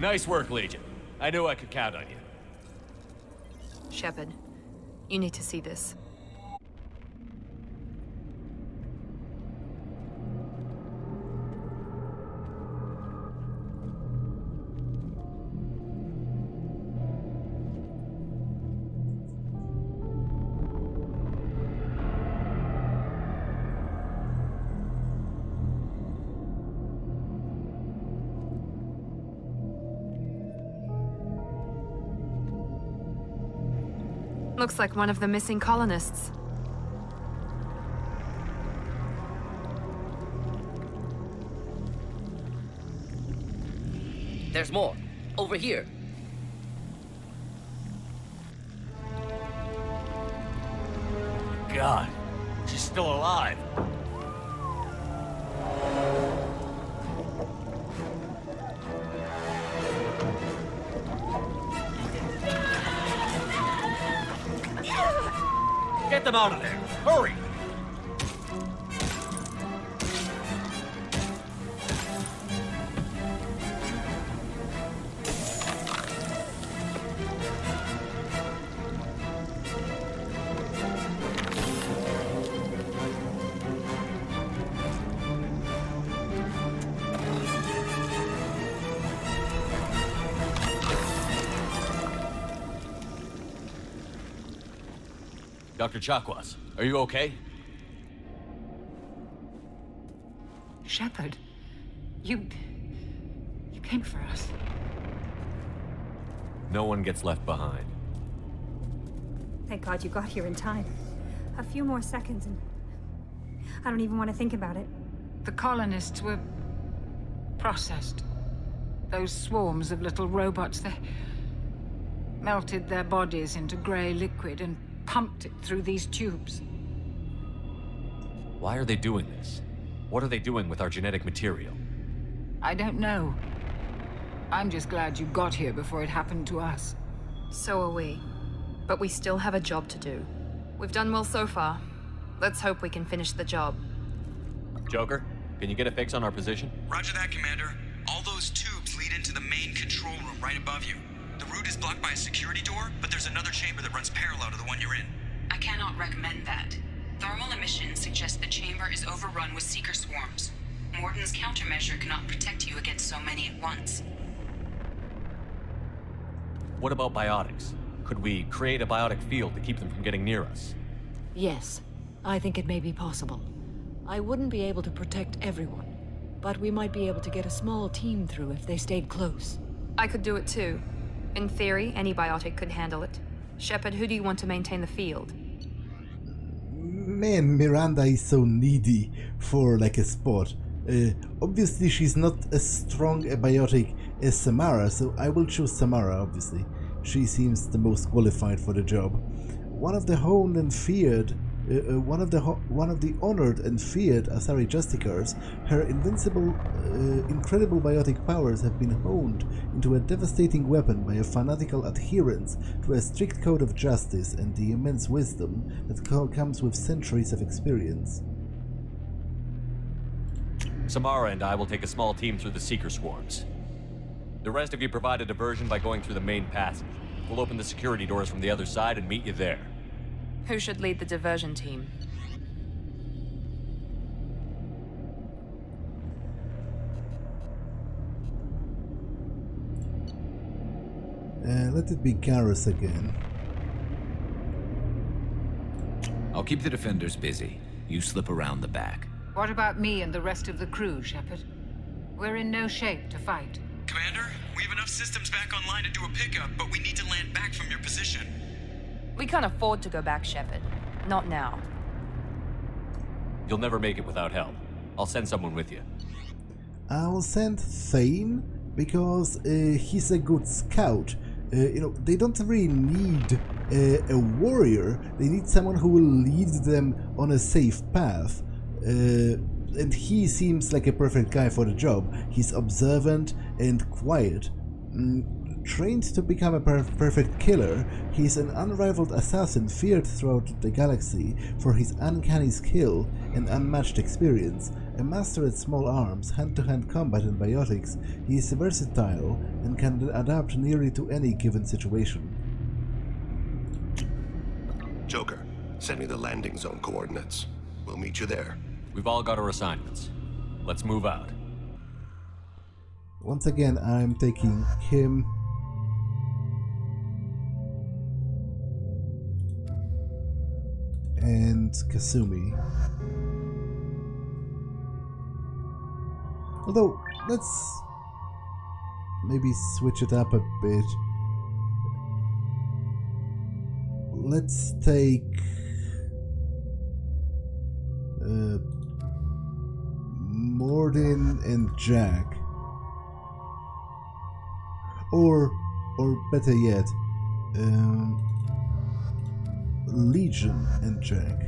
Nice work, Legion. I knew I could count on you. Shepard, you need to see this. Looks like one of the missing colonists. There's more. Over here. God, she's still alive. Get them out of there! Hurry! Dr. Chakwas, are you okay? Shepard, you came for us. No one gets left behind. Thank God you got here in time. A few more seconds and I don't even want to think about it. The colonists were processed. Those swarms of little robots, they melted their bodies into gray liquid and pumped it through these tubes. Why are they doing this? What are they doing with our genetic material? I don't know. I'm just glad you got here before it happened to us. So are we. But we still have a job to do. We've done well so far. Let's hope we can finish the job. Joker, can you get a fix on our position? Roger that, Commander. All those tubes lead into the main control room right above you. The route is blocked by a security door, but there's another chamber that runs parallel to the one you're in. I cannot recommend that. Thermal emissions suggest the chamber is overrun with seeker swarms. Mordin's countermeasure cannot protect you against so many at once. What about biotics? Could we create a biotic field to keep them from getting near us? Yes, I think it may be possible. I wouldn't be able to protect everyone, but we might be able to get a small team through if they stayed close. I could do it too. In theory, any biotic could handle it. Shepard, who do you want to maintain the field? Man, Miranda is so needy for like a spot. Obviously she's not as strong a biotic as Samara, so I will choose Samara, obviously. She seems the most qualified for the job. One of the honed and feared, one of the honored and feared Asari Justicars, her incredible biotic powers have been honed into a devastating weapon by a fanatical adherence to a strict code of justice and the immense wisdom that comes with centuries of experience. Samara and I will take a small team through the Seeker swarms. The rest of you provide a diversion by going through the main passage. We'll open the security doors from the other side and meet you there. Who should lead the diversion team? Let it be Garrus again. I'll keep the defenders busy. You slip around the back. What about me and the rest of the crew, Shepard? We're in no shape to fight. Commander, we have enough systems back online to do a pickup, but we need to land back from your position. We can't afford to go back, Shepard. Not now. You'll never make it without help. I'll send someone with you. I'll send Thane because he's a good scout. You know, they don't really need a warrior. They need someone who will lead them on a safe path. And he seems like a perfect guy for the job. He's observant and quiet. Trained to become a perfect killer, he's an unrivaled assassin feared throughout the galaxy for his uncanny skill and unmatched experience. A master at small arms, hand-to-hand combat and biotics, he is versatile and can adapt nearly to any given situation. Joker, send me the landing zone coordinates. We'll meet you there. We've all got our assignments. Let's move out. Once again, I'm taking him. And Kasumi. Although, let's maybe switch it up a bit. Let's take Mordin and Jack. Or better yet, Legion and Jack.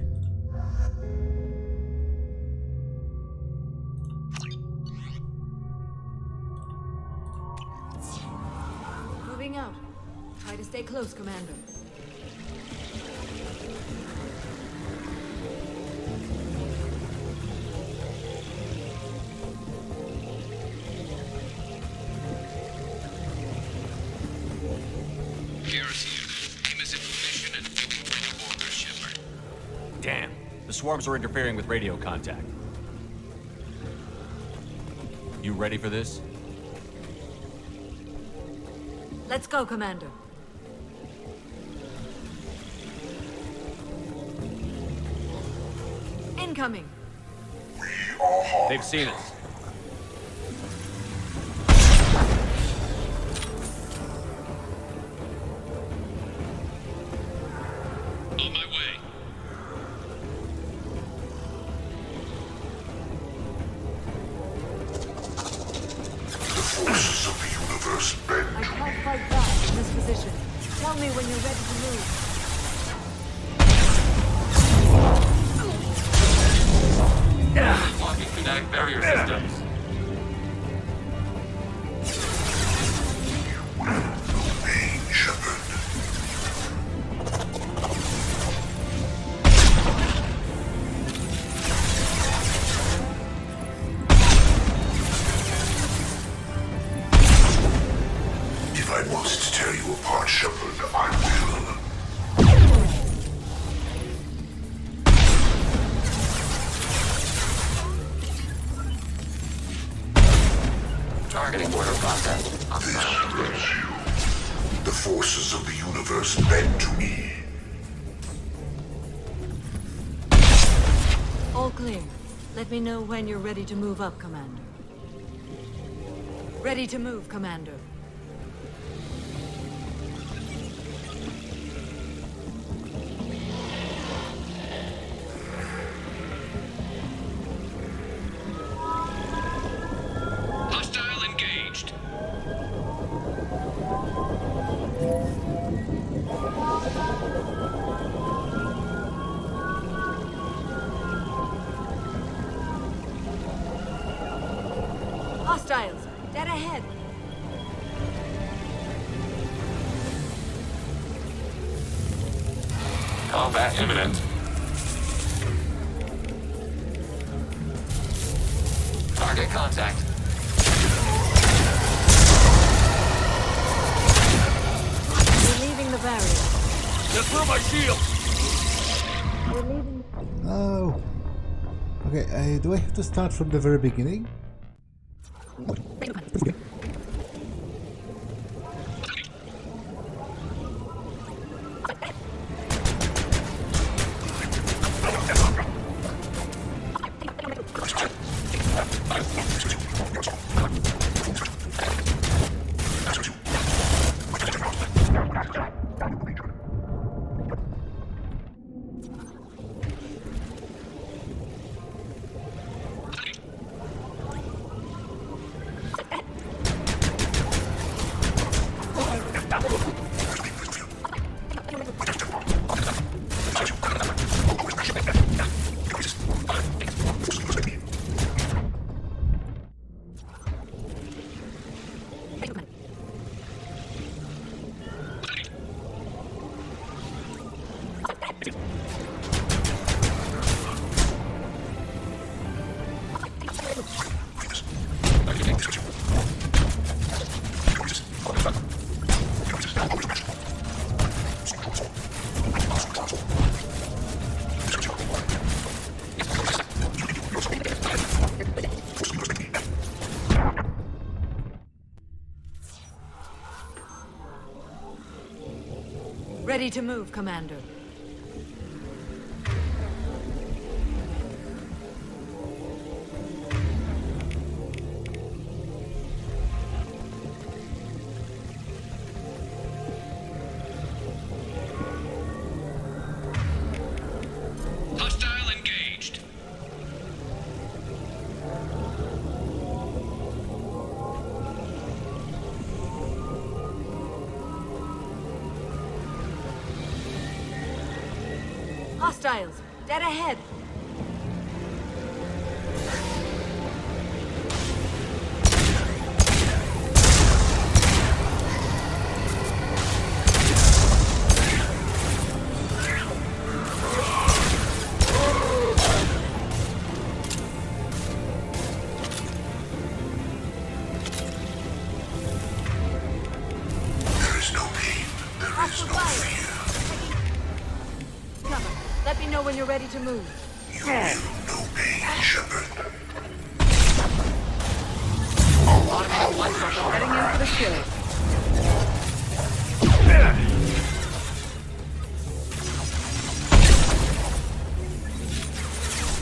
Moving out. Try to stay close, Commander. Damn, the swarms are interfering with radio contact. You ready for this? Let's go, Commander. Incoming. They've seen us. On my way. The forces of the universe bend. I can't fight back in this position. Tell me when you're ready to move. Blocking kinetic barrier systems. Pain, Shepard. If I must tear you apart, Shepard, I will. Targeting order process. This hurts you. The forces of the universe bend to me. All clear. Let me know when you're ready to move up, Commander. Ready to move, Commander. Hostile engaged. Hostiles, dead ahead. Combat imminent. Target contact. We're leaving the barrier. Just through my shield. We're leaving. Oh. Okay, do I have to start from the very beginning? Ready to move, Commander. Hostile engaged. Hostiles, dead ahead. There is no pain. There is no fear. Cover. Let me know when you're ready to move. You feel no pain, Shepard. Heading in for the kill.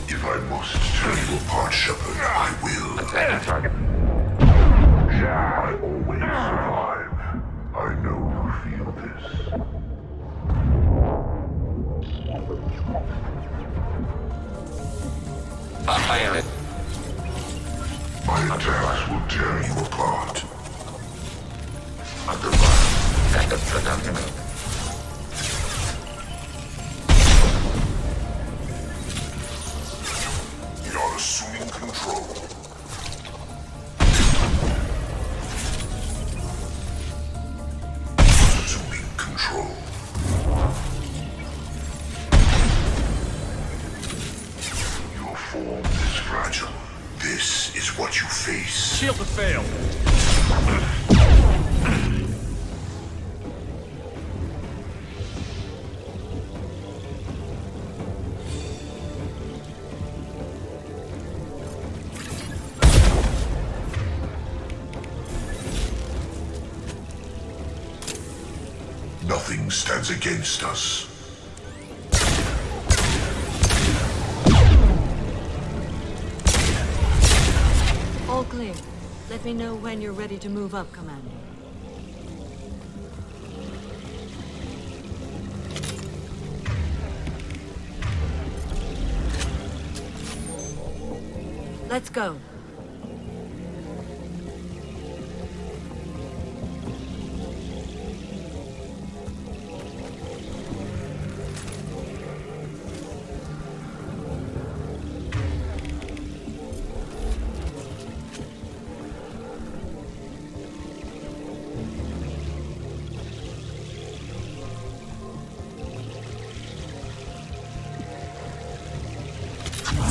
If I must tear you apart, Shepard, I will. Attack target. I always survive. I know you feel this. Fire it. My attacks will tear you apart. Under fire. Backup shutdown imminent. We are assuming control. Assuming control. Your form is fragile. This is what you face. Shield has failed. Nothing stands against us. All clear. Let me know when you're ready to move up, Commander. Let's go.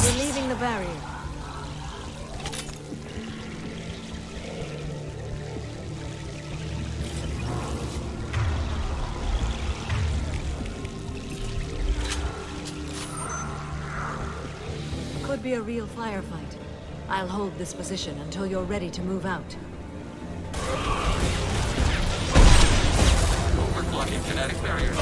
We're leaving the barrier. Could be a real firefight. I'll hold this position until you're ready to move out. We're blocking kinetic barriers.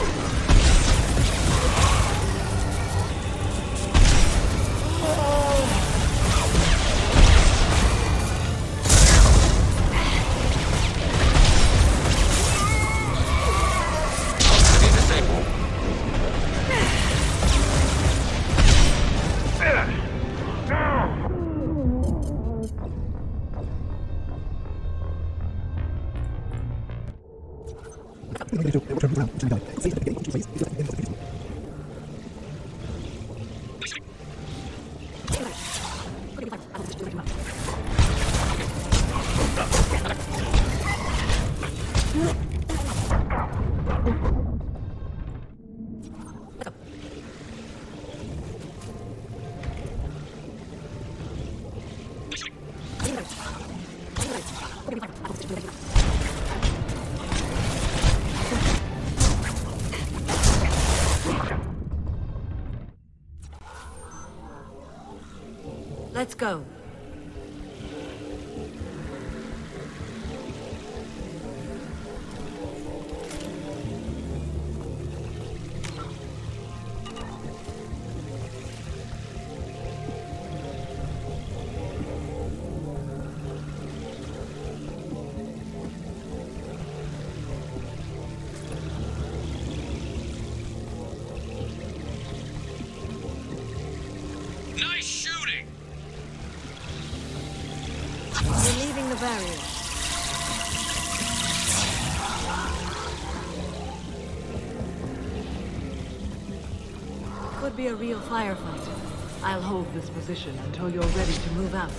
Let's go. Nice shooting! We're leaving the barrier. Could be a real firefight. I'll hold this position until you're ready to move out.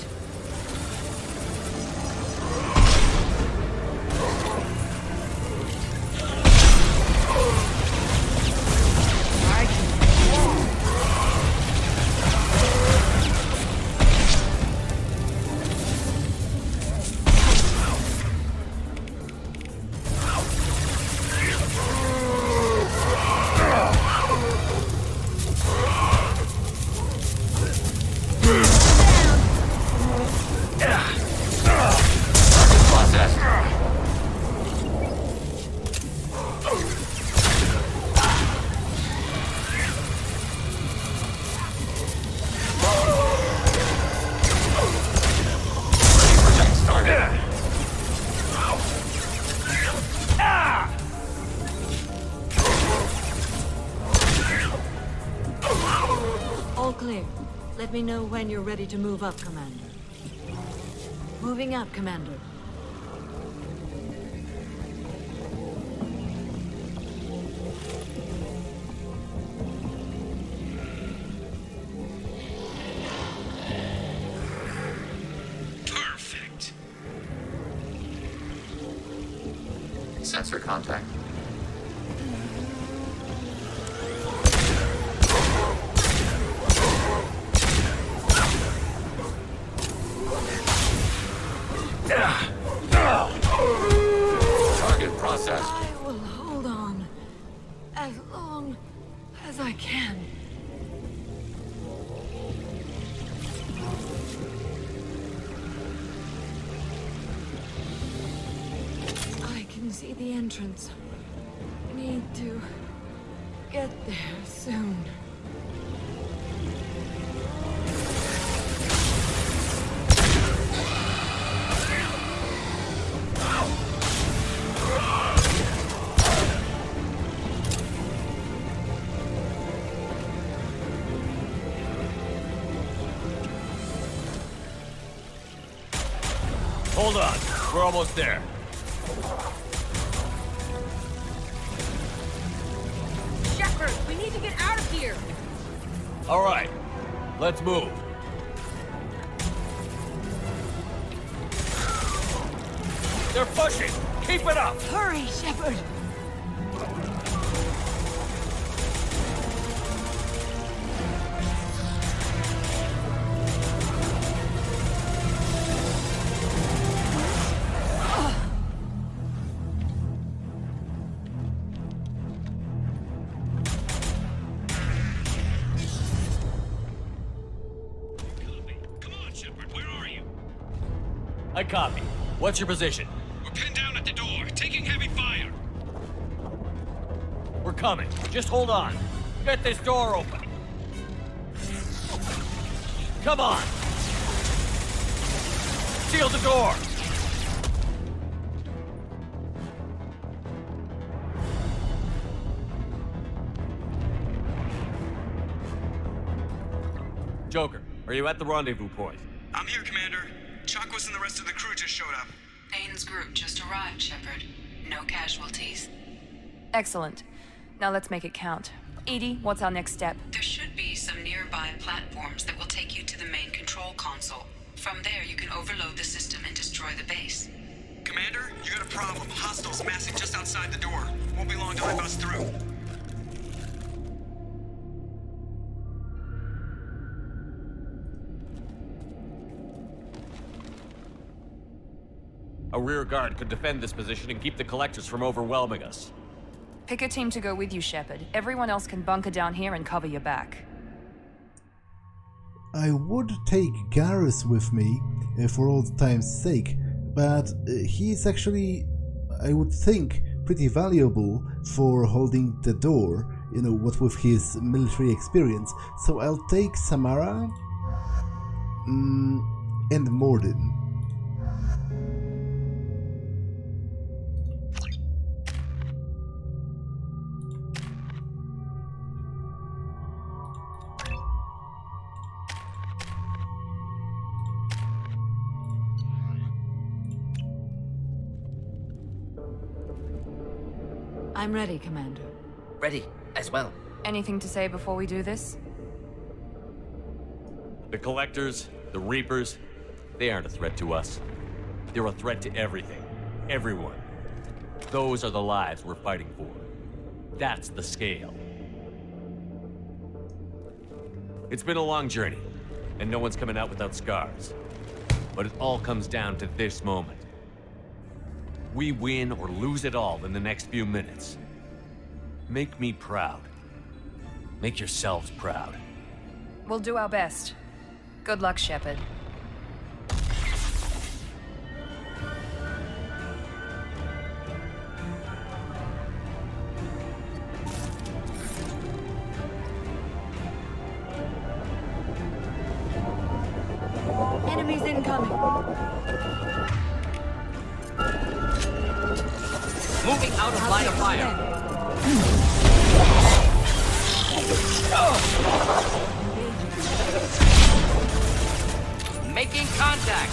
All clear. Let me know when you're ready to move up, Commander. Moving up, Commander. Perfect. Sensor contact. Target processed. I will hold on as long as I can. I can see the entrance. Need to get there soon. Hold on. We're almost there. Shepard, we need to get out of here! All right. Let's move. They're pushing! Keep it up! Hurry, Shepard! I copy. What's your position? We're pinned down at the door, taking heavy fire. We're coming. Just hold on. Get this door open. Come on! Seal the door! Joker, are you at the rendezvous point? I'm here, Commander. Chakwas and the rest of the crew just showed up. Thane's group just arrived, Shepard. No casualties. Excellent. Now let's make it count. EDI, what's our next step? There should be some nearby platforms that will take you to the main control console. From there, you can overload the system and destroy the base. Commander, you got a problem. Hostiles massing just outside the door. Won't be long till I bust through. A rear guard could defend this position and keep the collectors from overwhelming us. Pick a team to go with you, Shepard. Everyone else can bunker down here and cover your back. I would take Garrus with me for old time's sake, but he's actually, I would think, pretty valuable for holding the door, you know, what with his military experience. So I'll take Samara and Mordin. I'm ready, Commander. Ready, as well. Anything to say before we do this? The Collectors, the Reapers, they aren't a threat to us. They're a threat to everything. Everyone. Those are the lives we're fighting for. That's the scale. It's been a long journey, and no one's coming out without scars. But it all comes down to this moment. We win or lose it all in the next few minutes. Make me proud. Make yourselves proud. We'll do our best. Good luck, Shepard. Enemies incoming. Moving out of line of fire. Making contact.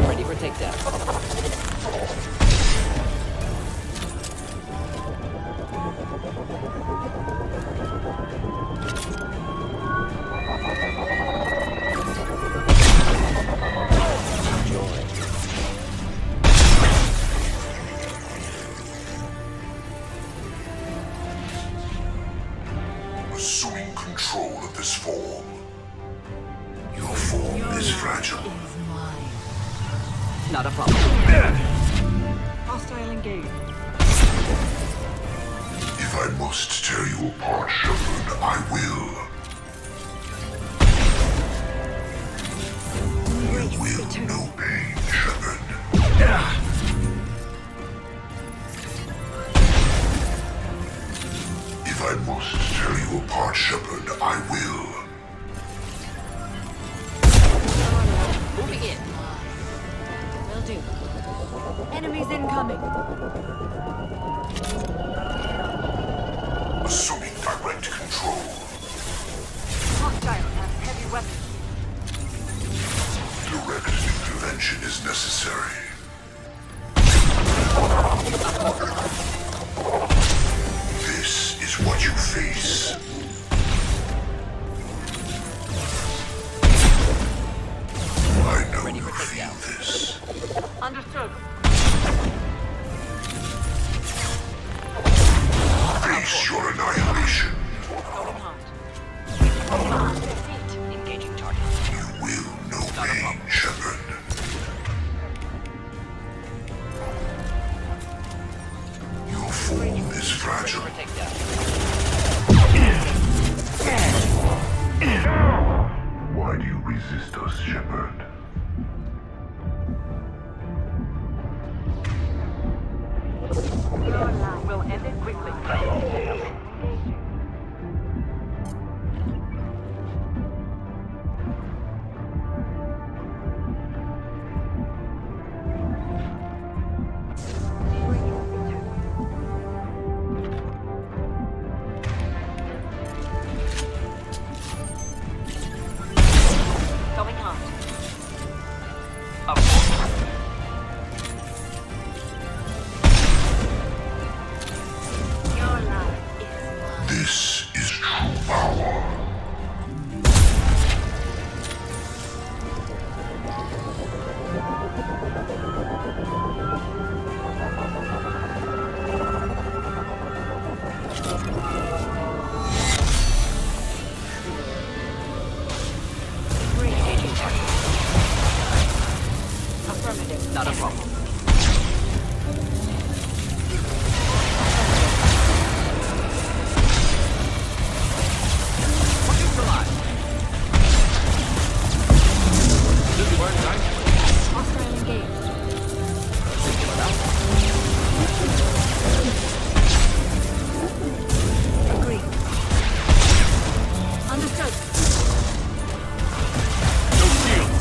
Ready for takedown. Assuming control of this form. Your form is fragile. Not a problem. Hostile engaged. If I must tear you apart, Shepard, I will. You will know pain, Shepard. If I must tear you apart, Shepard, I will. Moving in. Will do. Enemies incoming. Assuming direct control. Hostiles have heavy weapons. Direct intervention is necessary. This is what you face. I know you feel this. Understood. Face your annihilation. Engaging target. You will know pain, Shepard. Your form is fragile. Why do you resist us, Shepard? We'll end it quickly. Going hot. This is true power. Affirmative. Not a problem. Hostile engaged. Agreed. Understood. No shield.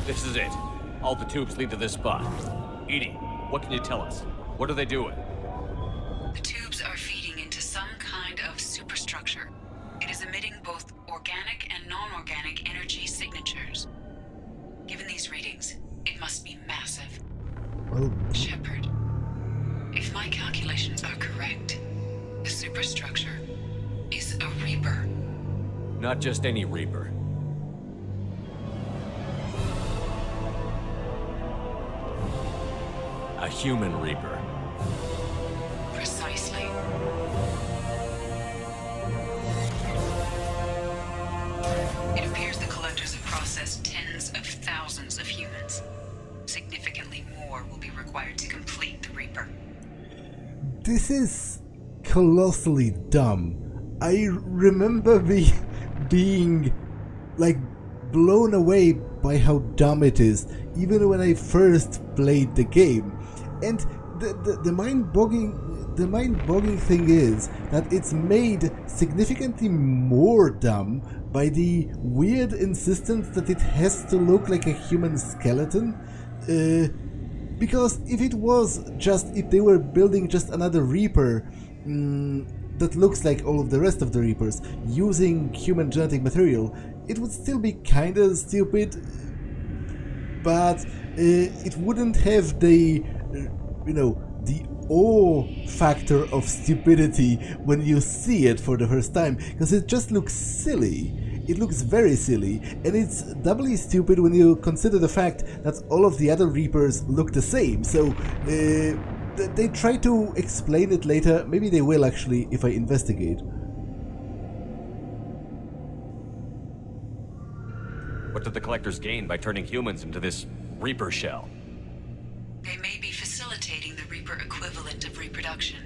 This is it. All the tubes lead to this spot. EDI, what can you tell us? What are they doing? The tubes are feeding into some kind of superstructure. It is emitting both organic and non-organic energy signatures. Given these readings, it must be massive. Well, Shepard, if my calculations are correct, the superstructure is a Reaper. Not just any Reaper. A human Reaper. Precisely. It appears the collectors have processed tens of thousands of humans. Significantly more will be required to complete the Reaper. this is colossally dumb. I remember being like blown away by how dumb it is, even when I first played the game. And the mind-boggling thing is that it's made significantly more dumb by the weird insistence that it has to look like a human skeleton. Because if they were building just another Reaper that looks like all of the rest of the Reapers using human genetic material, it would still be kinda stupid, but it wouldn't have the the awe factor of stupidity when you see it for the first time, because it just looks silly. It looks very silly, and it's doubly stupid when you consider the fact that all of the other Reapers look the same. So they try to explain it later. Maybe they will actually if I investigate. What did the Collectors gain by turning humans into this Reaper shell? They may be facilitating the Reaper equivalent of Reaper reproduction.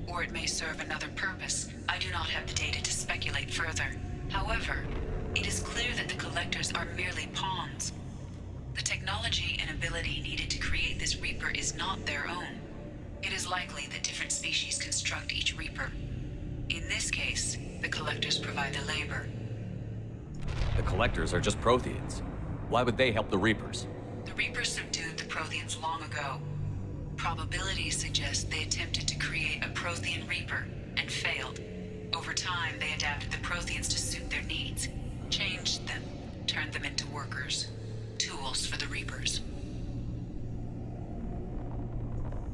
Or it may serve another purpose. I do not have the data to speculate further. However, it is clear that the collectors are merely pawns. The technology and ability needed to create this Reaper is not their own. It is likely that different species construct each Reaper. In this case, the collectors provide the labor. The collectors are just Protheans. Why would they help the Reapers? The Reapers subdued the Protheans long ago. Probabilities suggest they attempted to create a Prothean Reaper and failed. Over time, they adapted the Protheans to suit their needs, changed them, turned them into workers, tools for the Reapers.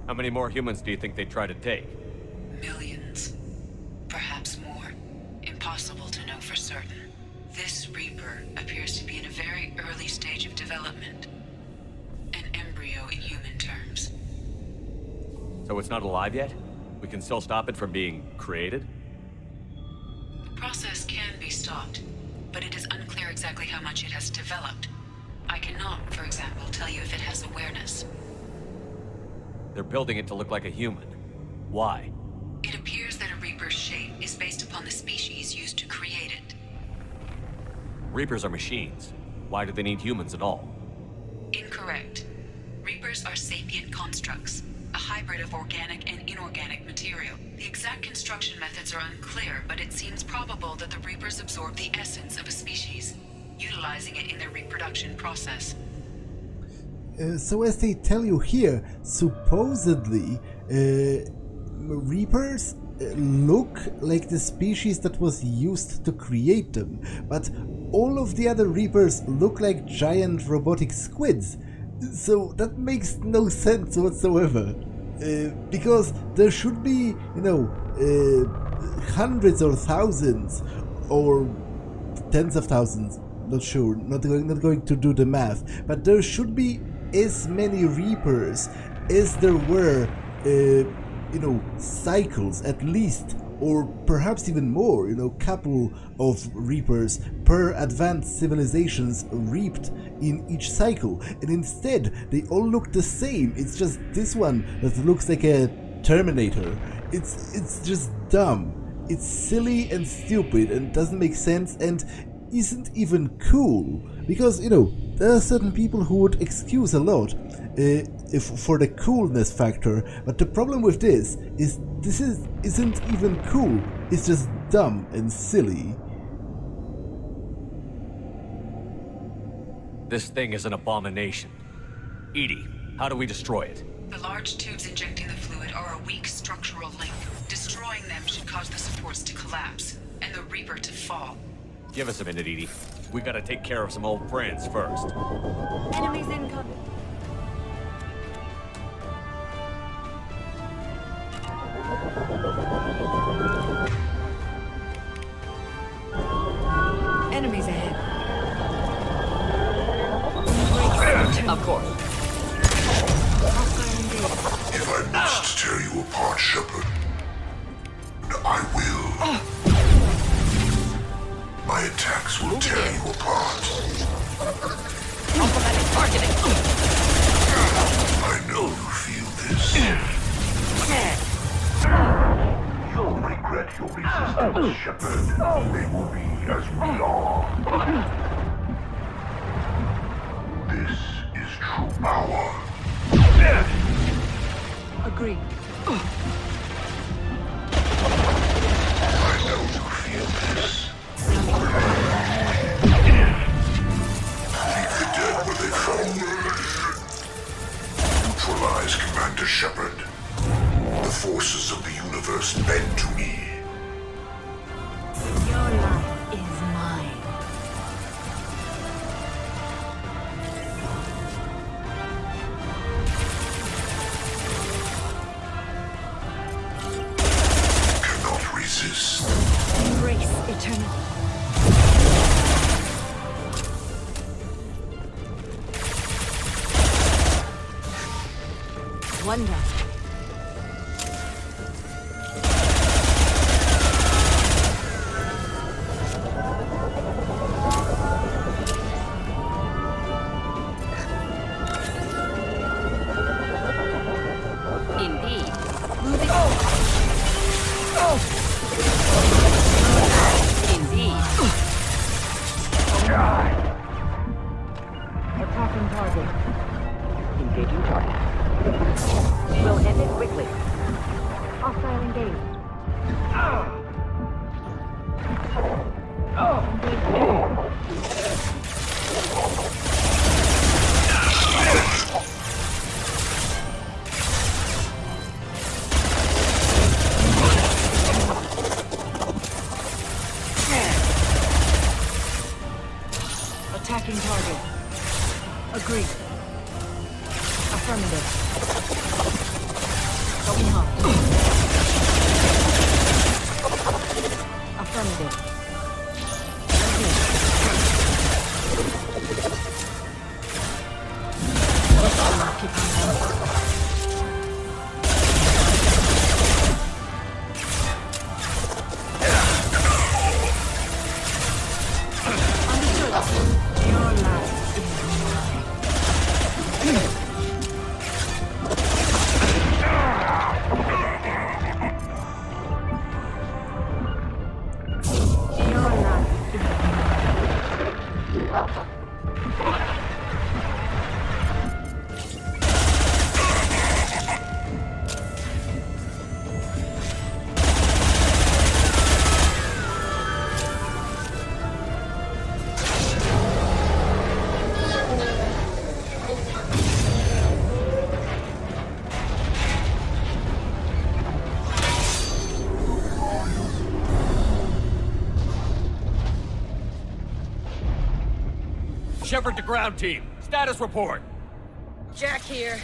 How many more humans do you think they'd try to take? Millions. Perhaps more. Impossible to know for certain. This Reaper appears to be in a very early stage of development. An embryo in human terms. So it's not alive yet? We can still stop it from being created? The process can be stopped, but it is unclear exactly how much it has developed. I cannot, for example, tell you if it has awareness. They're building it to look like a human. Why? It appears that a Reaper's shape is based upon the species used to create it. Reapers are machines. Why do they need humans at all? Incorrect. Reapers are sapient constructs, a hybrid of organic and inorganic material. The exact construction methods are unclear, but it seems probable that the Reapers absorb the essence of a species, utilizing it in their reproduction process. So as they tell you here, supposedly Reapers look like the species that was used to create them, but all of the other Reapers look like giant robotic squids. So that makes no sense whatsoever. Because there should be, hundreds or thousands or tens of thousands, not sure, not going to do the math, but there should be as many Reapers as there were, cycles at least, or perhaps even more, couple of Reapers per advanced civilizations reaped in each cycle, and instead they all look the same. It's just this one that looks like a Terminator. It's just dumb. It's silly and stupid and doesn't make sense and isn't even cool, because there are certain people who would excuse a lot if for the coolness factor, but the problem with this isn't even cool. It's just dumb and silly. This thing is an abomination. EDI, how do we destroy it? The large tubes injecting the fluid are a weak structural link. Destroying them should cause the supports to collapse, and the Reaper to fall. Give us a minute, EDI. We gotta take care of some old friends first. Enemies incoming. Enemies ahead. Of course. If I must tear you apart, Shepard, I will. My attacks will tear you apart. Automatic targeting. I know you feel this. You'll regret your resistance, Shepard. They will be as we are. This is true power. Agreed. I know you feel this. Leave the dead where they fell. Neutralize Commander Shepard. The forces of the universe bend to me. Your life is mine. Cannot resist. Embrace eternity. Wonder. Indeed. Moving quickly. Hostile engaged. Attacking target. Agreed. Affirmative. Going hot. Affirmative. Shepard to ground team. Status report. Jack here.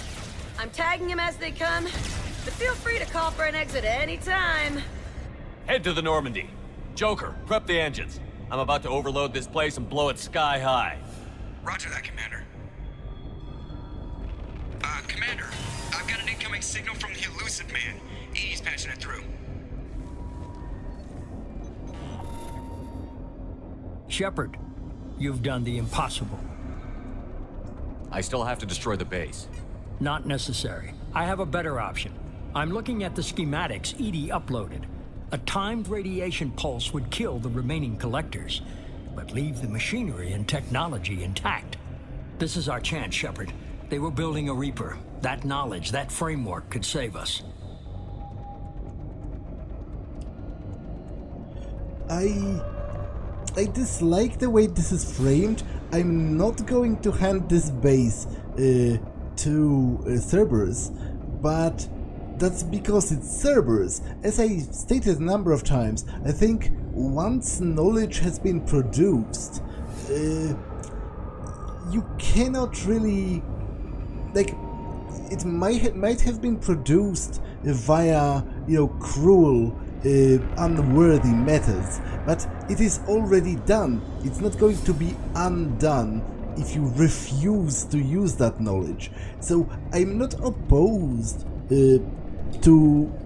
I'm tagging him as they come, but feel free to call for an exit any time. Head to the Normandy. Joker, prep the engines. I'm about to overload this place and blow it sky high. Roger that, Commander. Commander, I've got an incoming signal from the elusive man. EDI's patching it through. Shepard, you've done the impossible. I still have to destroy the base. Not necessary. I have a better option. I'm looking at the schematics EDI uploaded. A timed radiation pulse would kill the remaining collectors, but leave the machinery and technology intact. This is our chance, Shepard. They were building a Reaper. That knowledge, that framework could save us. I dislike the way this is framed. I'm not going to hand this base to Cerberus, but that's because it's Cerberus. As I stated a number of times, I think once knowledge has been produced, you cannot really... like, it might have been produced via, cruel, unworthy methods, but it is already done. It's not going to be undone if you refuse to use that knowledge. So I'm not opposed to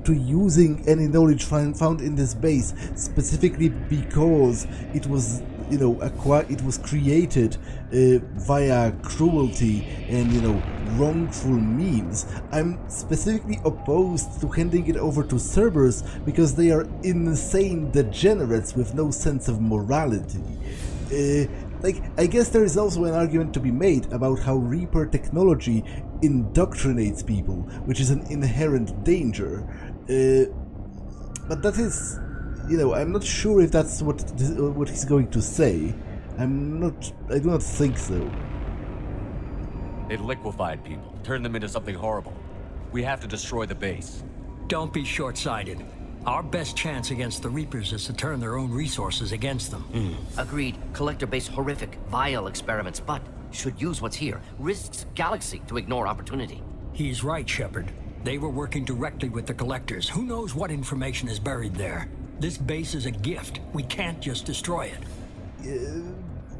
using any knowledge found in this base, specifically because it was it was created via cruelty and wrongful means. I'm specifically opposed to handing it over to Cerberus because they are insane degenerates with no sense of morality. I guess there is also an argument to be made about how Reaper technology indoctrinates people, which is an inherent danger. But that is, I'm not sure if that's what he's going to say. I do not think so. They liquefied people, turned them into something horrible. We have to destroy the base. Don't be short-sighted. Our best chance against the Reapers is to turn their own resources against them. Agreed. Collector base horrific, vile experiments, but should use what's here. Risks galaxy to ignore opportunity. He's right, Shepard. They were working directly with the Collectors. Who knows what information is buried there? This base is a gift. We can't just destroy it.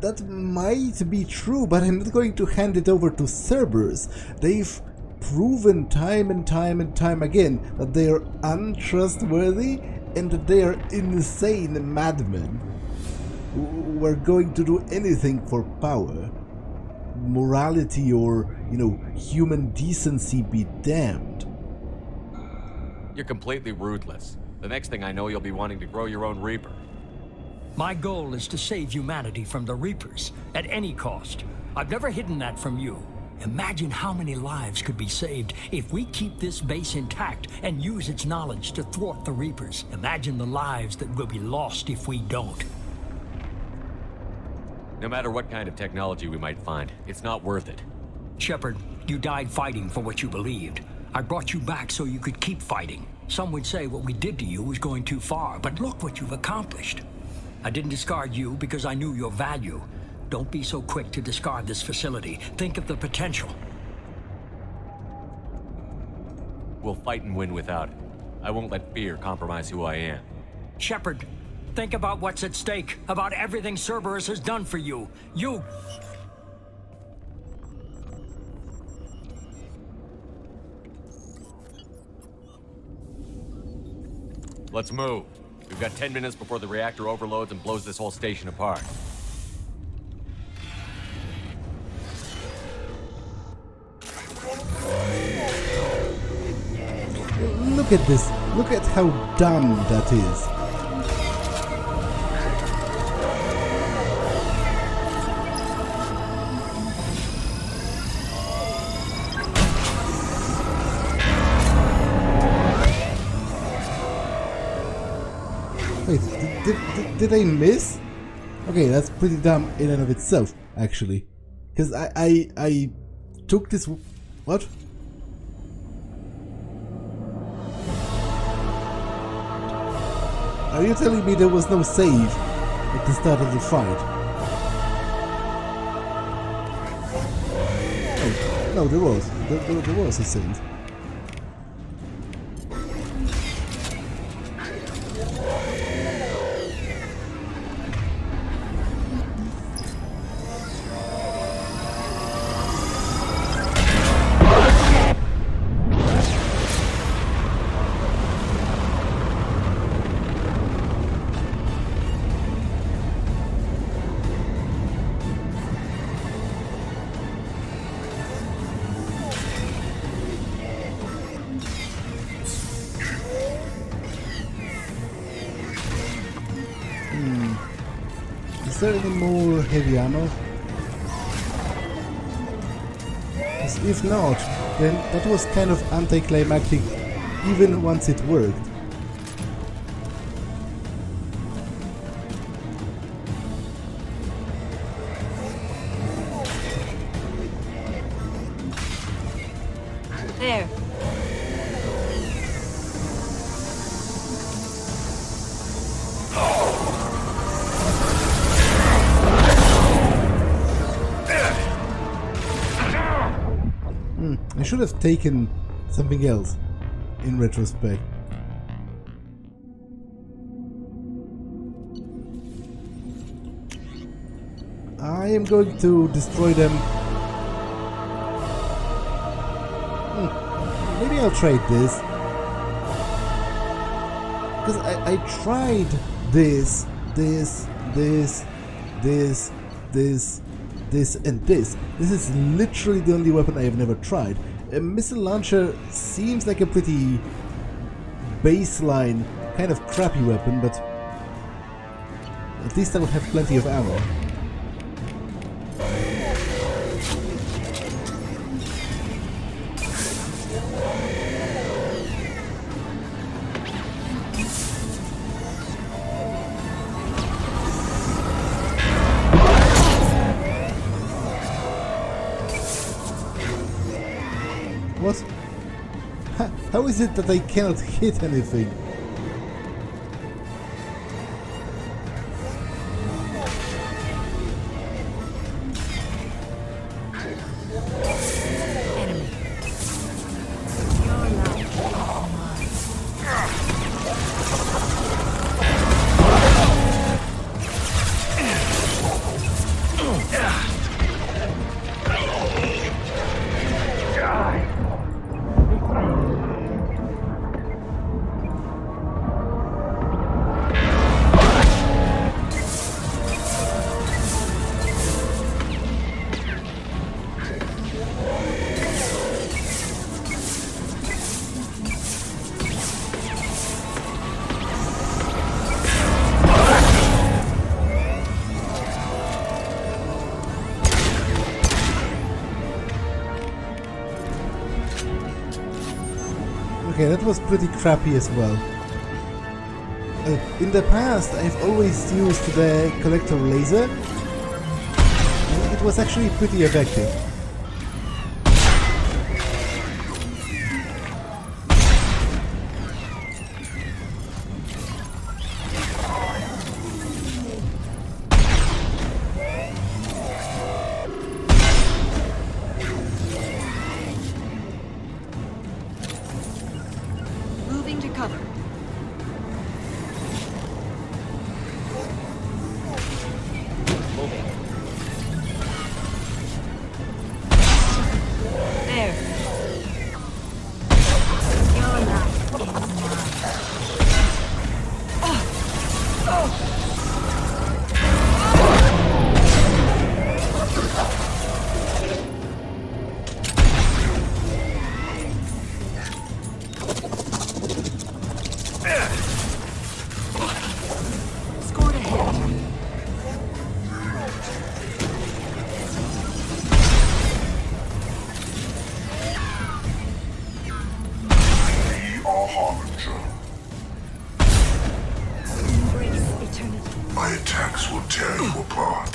That might be true, but I'm not going to hand it over to Cerberus. They've proven time and time and time again that they are untrustworthy and that they are insane madmen who are going to do anything for power. Morality or, human decency be damned. You're completely ruthless. The next thing I know, you'll be wanting to grow your own Reaper. My goal is to save humanity from the Reapers, at any cost. I've never hidden that from you. Imagine how many lives could be saved if we keep this base intact and use its knowledge to thwart the Reapers. Imagine the lives that will be lost if we don't. No matter what kind of technology we might find, it's not worth it. Shepard, you died fighting for what you believed. I brought you back so you could keep fighting. Some would say what we did to you was going too far, but look what you've accomplished. I didn't discard you because I knew your value. Don't be so quick to discard this facility. Think of the potential. We'll fight and win without it. I won't let fear compromise who I am. Shepard, think about what's at stake, about everything Cerberus has done for you. You... Let's move. We've got 10 minutes before the reactor overloads and blows this whole station apart. Look at this. Look at how dumb that is. Wait, did I miss? Okay, that's pretty dumb in and of itself, actually. Because I took this... What? Are you telling me there was no save at the start of the fight? Oh, no, there was. There was a save. Is there any more heavy ammo? If not, then that was kind of anticlimactic even once it worked. There. I should have taken something else in retrospect. I am going to destroy them. Maybe I'll trade this. Because I tried this, and this. This is literally the only weapon I have never tried. A missile launcher seems like a pretty baseline, kind of crappy weapon, but at least I will have plenty of ammo. What? How is it that I cannot hit anything? Okay, that was pretty crappy as well. In the past, I've always used the collector laser. It was actually pretty effective. Moving to cover. There. Your life is mine. Scored a hit. We are Harbinger. Embrace eternity. My attacks will tear you apart.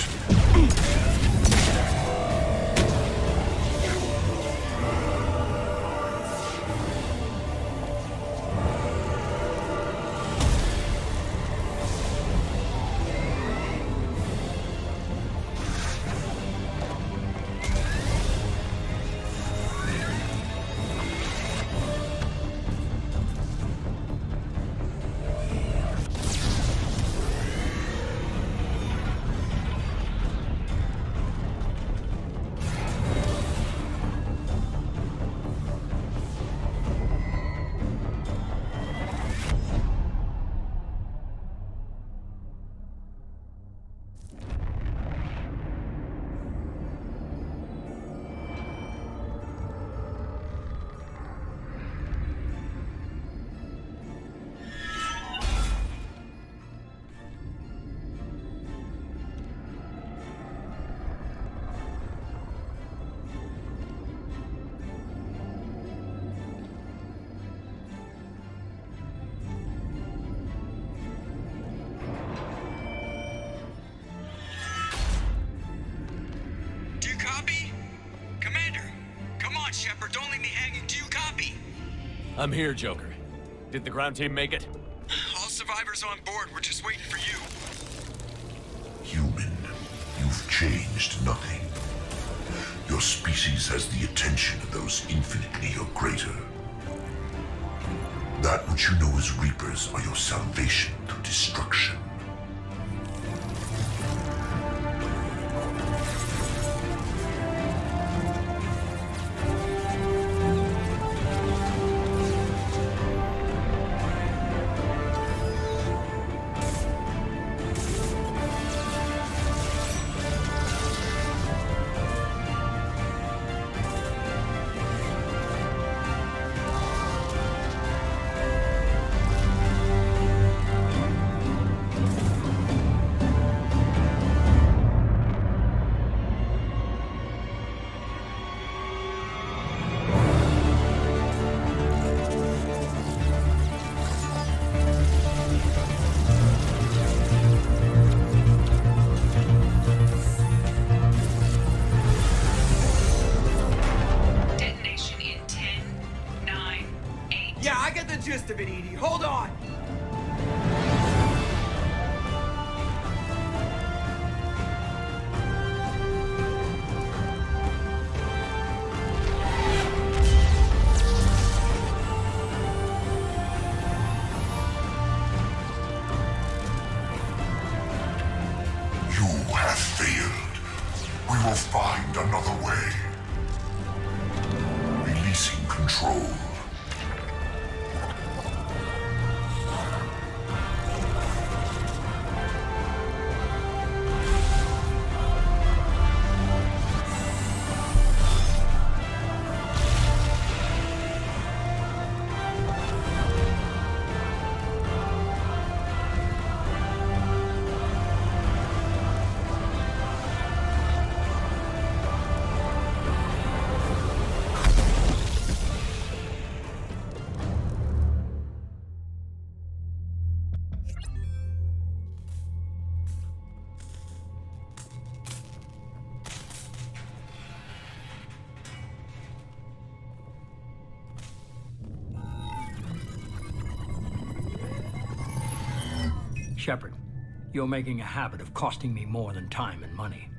Do you copy? Commander, come on, Shepard, don't leave me hanging. Do you copy? I'm here, Joker. Did the ground team make it? All survivors on board. We're just waiting for you. Human, you've changed nothing. Your species has the attention of those infinitely or greater. That which you know as Reapers are your salvation through destruction. Gist of it, EDI. Hold on! You have failed. We will find another way. Releasing control. Shepard, you're making a habit of costing me more than time and money.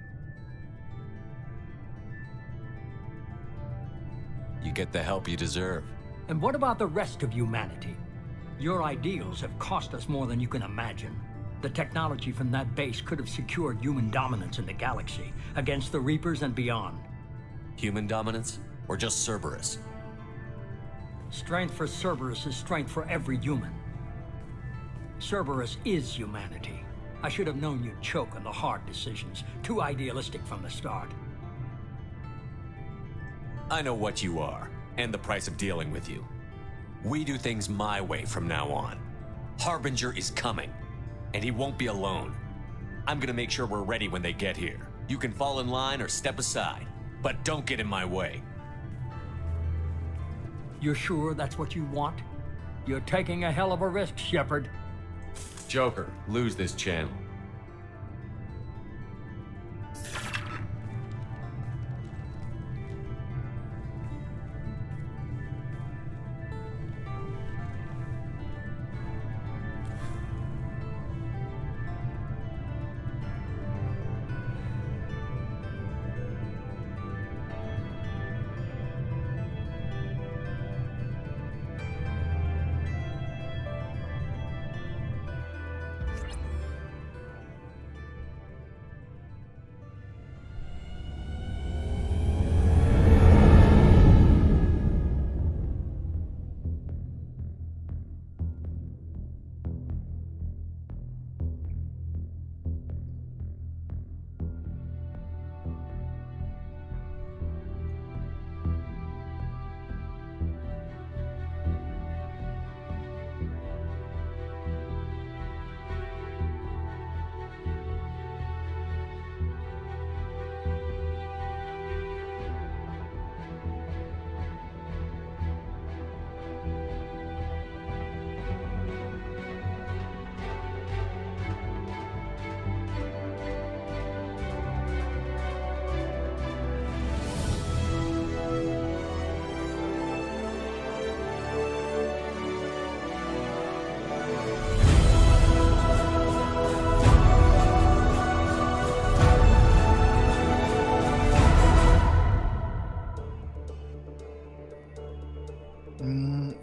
You get the help you deserve. And what about the rest of humanity? Your ideals have cost us more than you can imagine. The technology from that base could have secured human dominance in the galaxy against the Reapers and beyond. Human dominance? Or just Cerberus? Strength for Cerberus is strength for every human. Cerberus is humanity. I should have known you'd choke on the hard decisions. Too idealistic from the start. I know what you are, and the price of dealing with you. We do things my way from now on. Harbinger is coming, and he won't be alone. I'm gonna make sure we're ready when they get here. You can fall in line or step aside, but don't get in my way. You're sure that's what you want? You're taking a hell of a risk, Shepard. Joker, lose this channel.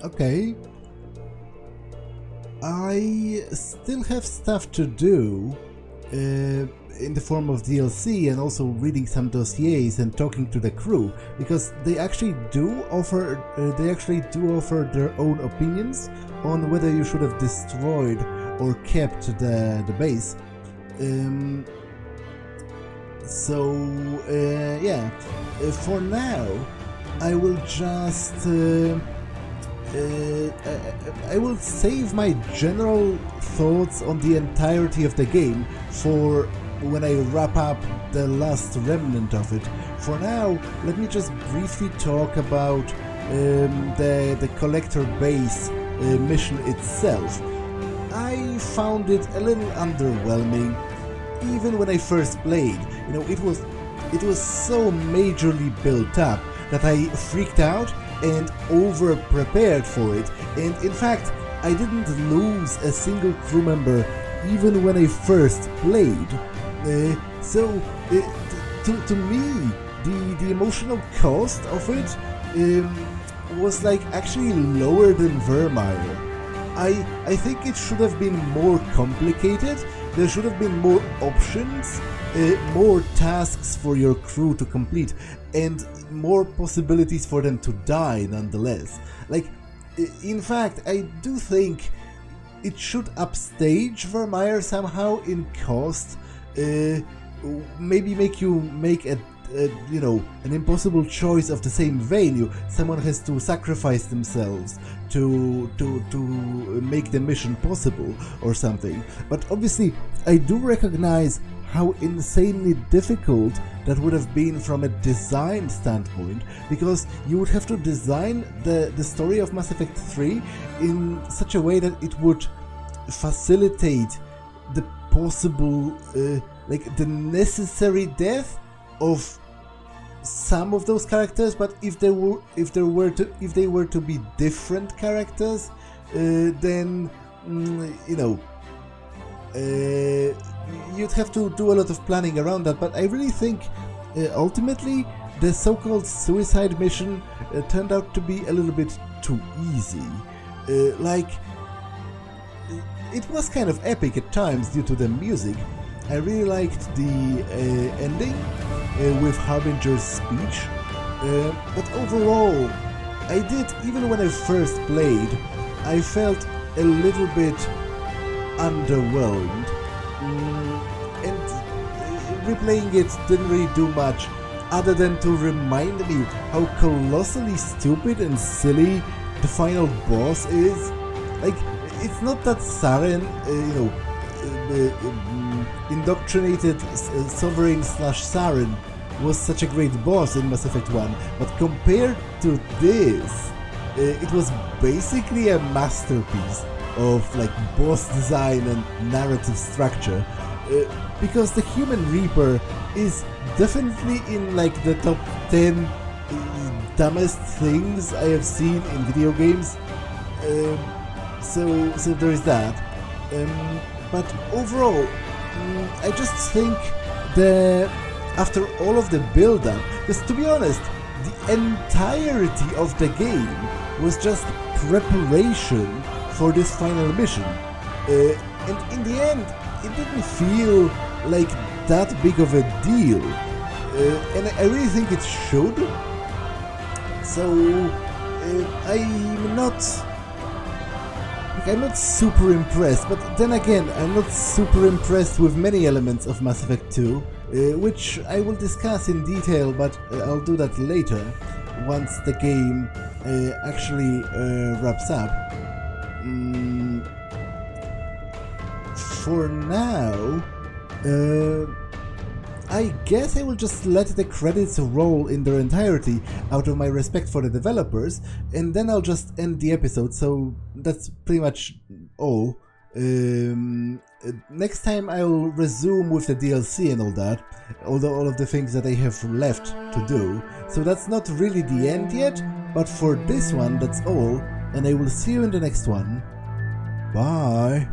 Okay. I still have stuff to do in the form of DLC and also reading some dossiers and talking to the crew, because they actually do offer their own opinions on whether you should have destroyed or kept the base. Yeah, for now I will just I will save my general thoughts on the entirety of the game for when I wrap up the last remnant of it. For now, let me just briefly talk about the collector base mission itself. I found it a little underwhelming, even when I first played. You know, it was so majorly built up that I freaked out and over-prepared for it, and in fact, I didn't lose a single crew member even when I first played. To me, the emotional cost of it was like actually lower than Vermeer. I think it should have been more complicated. There should have been more options, more tasks for your crew to complete, and more possibilities for them to die nonetheless. Like, in fact, I do think it should upstage Vermeer somehow in cost. Maybe make you make an impossible choice of the same value. Someone has to sacrifice themselves to make the mission possible or something. But obviously, I do recognize how insanely difficult that would have been from a design standpoint, because you would have to design the story of Mass Effect 3 in such a way that it would facilitate the possible, the necessary death of some of those characters. But if they were to be different characters, then you'd have to do a lot of planning around that, but I really think ultimately the so-called suicide mission turned out to be a little bit too easy. Like, it was kind of epic at times due to the music. I really liked the ending with Harbinger's speech, but overall, even when I first played, I felt a little bit underwhelmed, and replaying it didn't really do much other than to remind me how colossally stupid and silly the final boss is. Like, it's not that Saren, indoctrinated Sovereign / Saren was such a great boss in Mass Effect 1, but compared to this, it was basically a masterpiece of like boss design and narrative structure, because the Human Reaper is definitely in like the top 10 dumbest things I have seen in video games, so there is that, but overall I just think after all of the build-up, because to be honest, the entirety of the game was just preparation for this final mission, and in the end it didn't feel like that big of a deal, and I really think it should. So I'm not super impressed, but then again, I'm not super impressed with many elements of Mass Effect 2, which I will discuss in detail, but I'll do that later, once the game actually wraps up. For now, I guess I will just let the credits roll in their entirety out of my respect for the developers, and then I'll just end the episode, so that's pretty much all. Next time I'll resume with the DLC and all that, all of the things that I have left to do, so that's not really the end yet, but for this one that's all, and I will see you in the next one. Bye!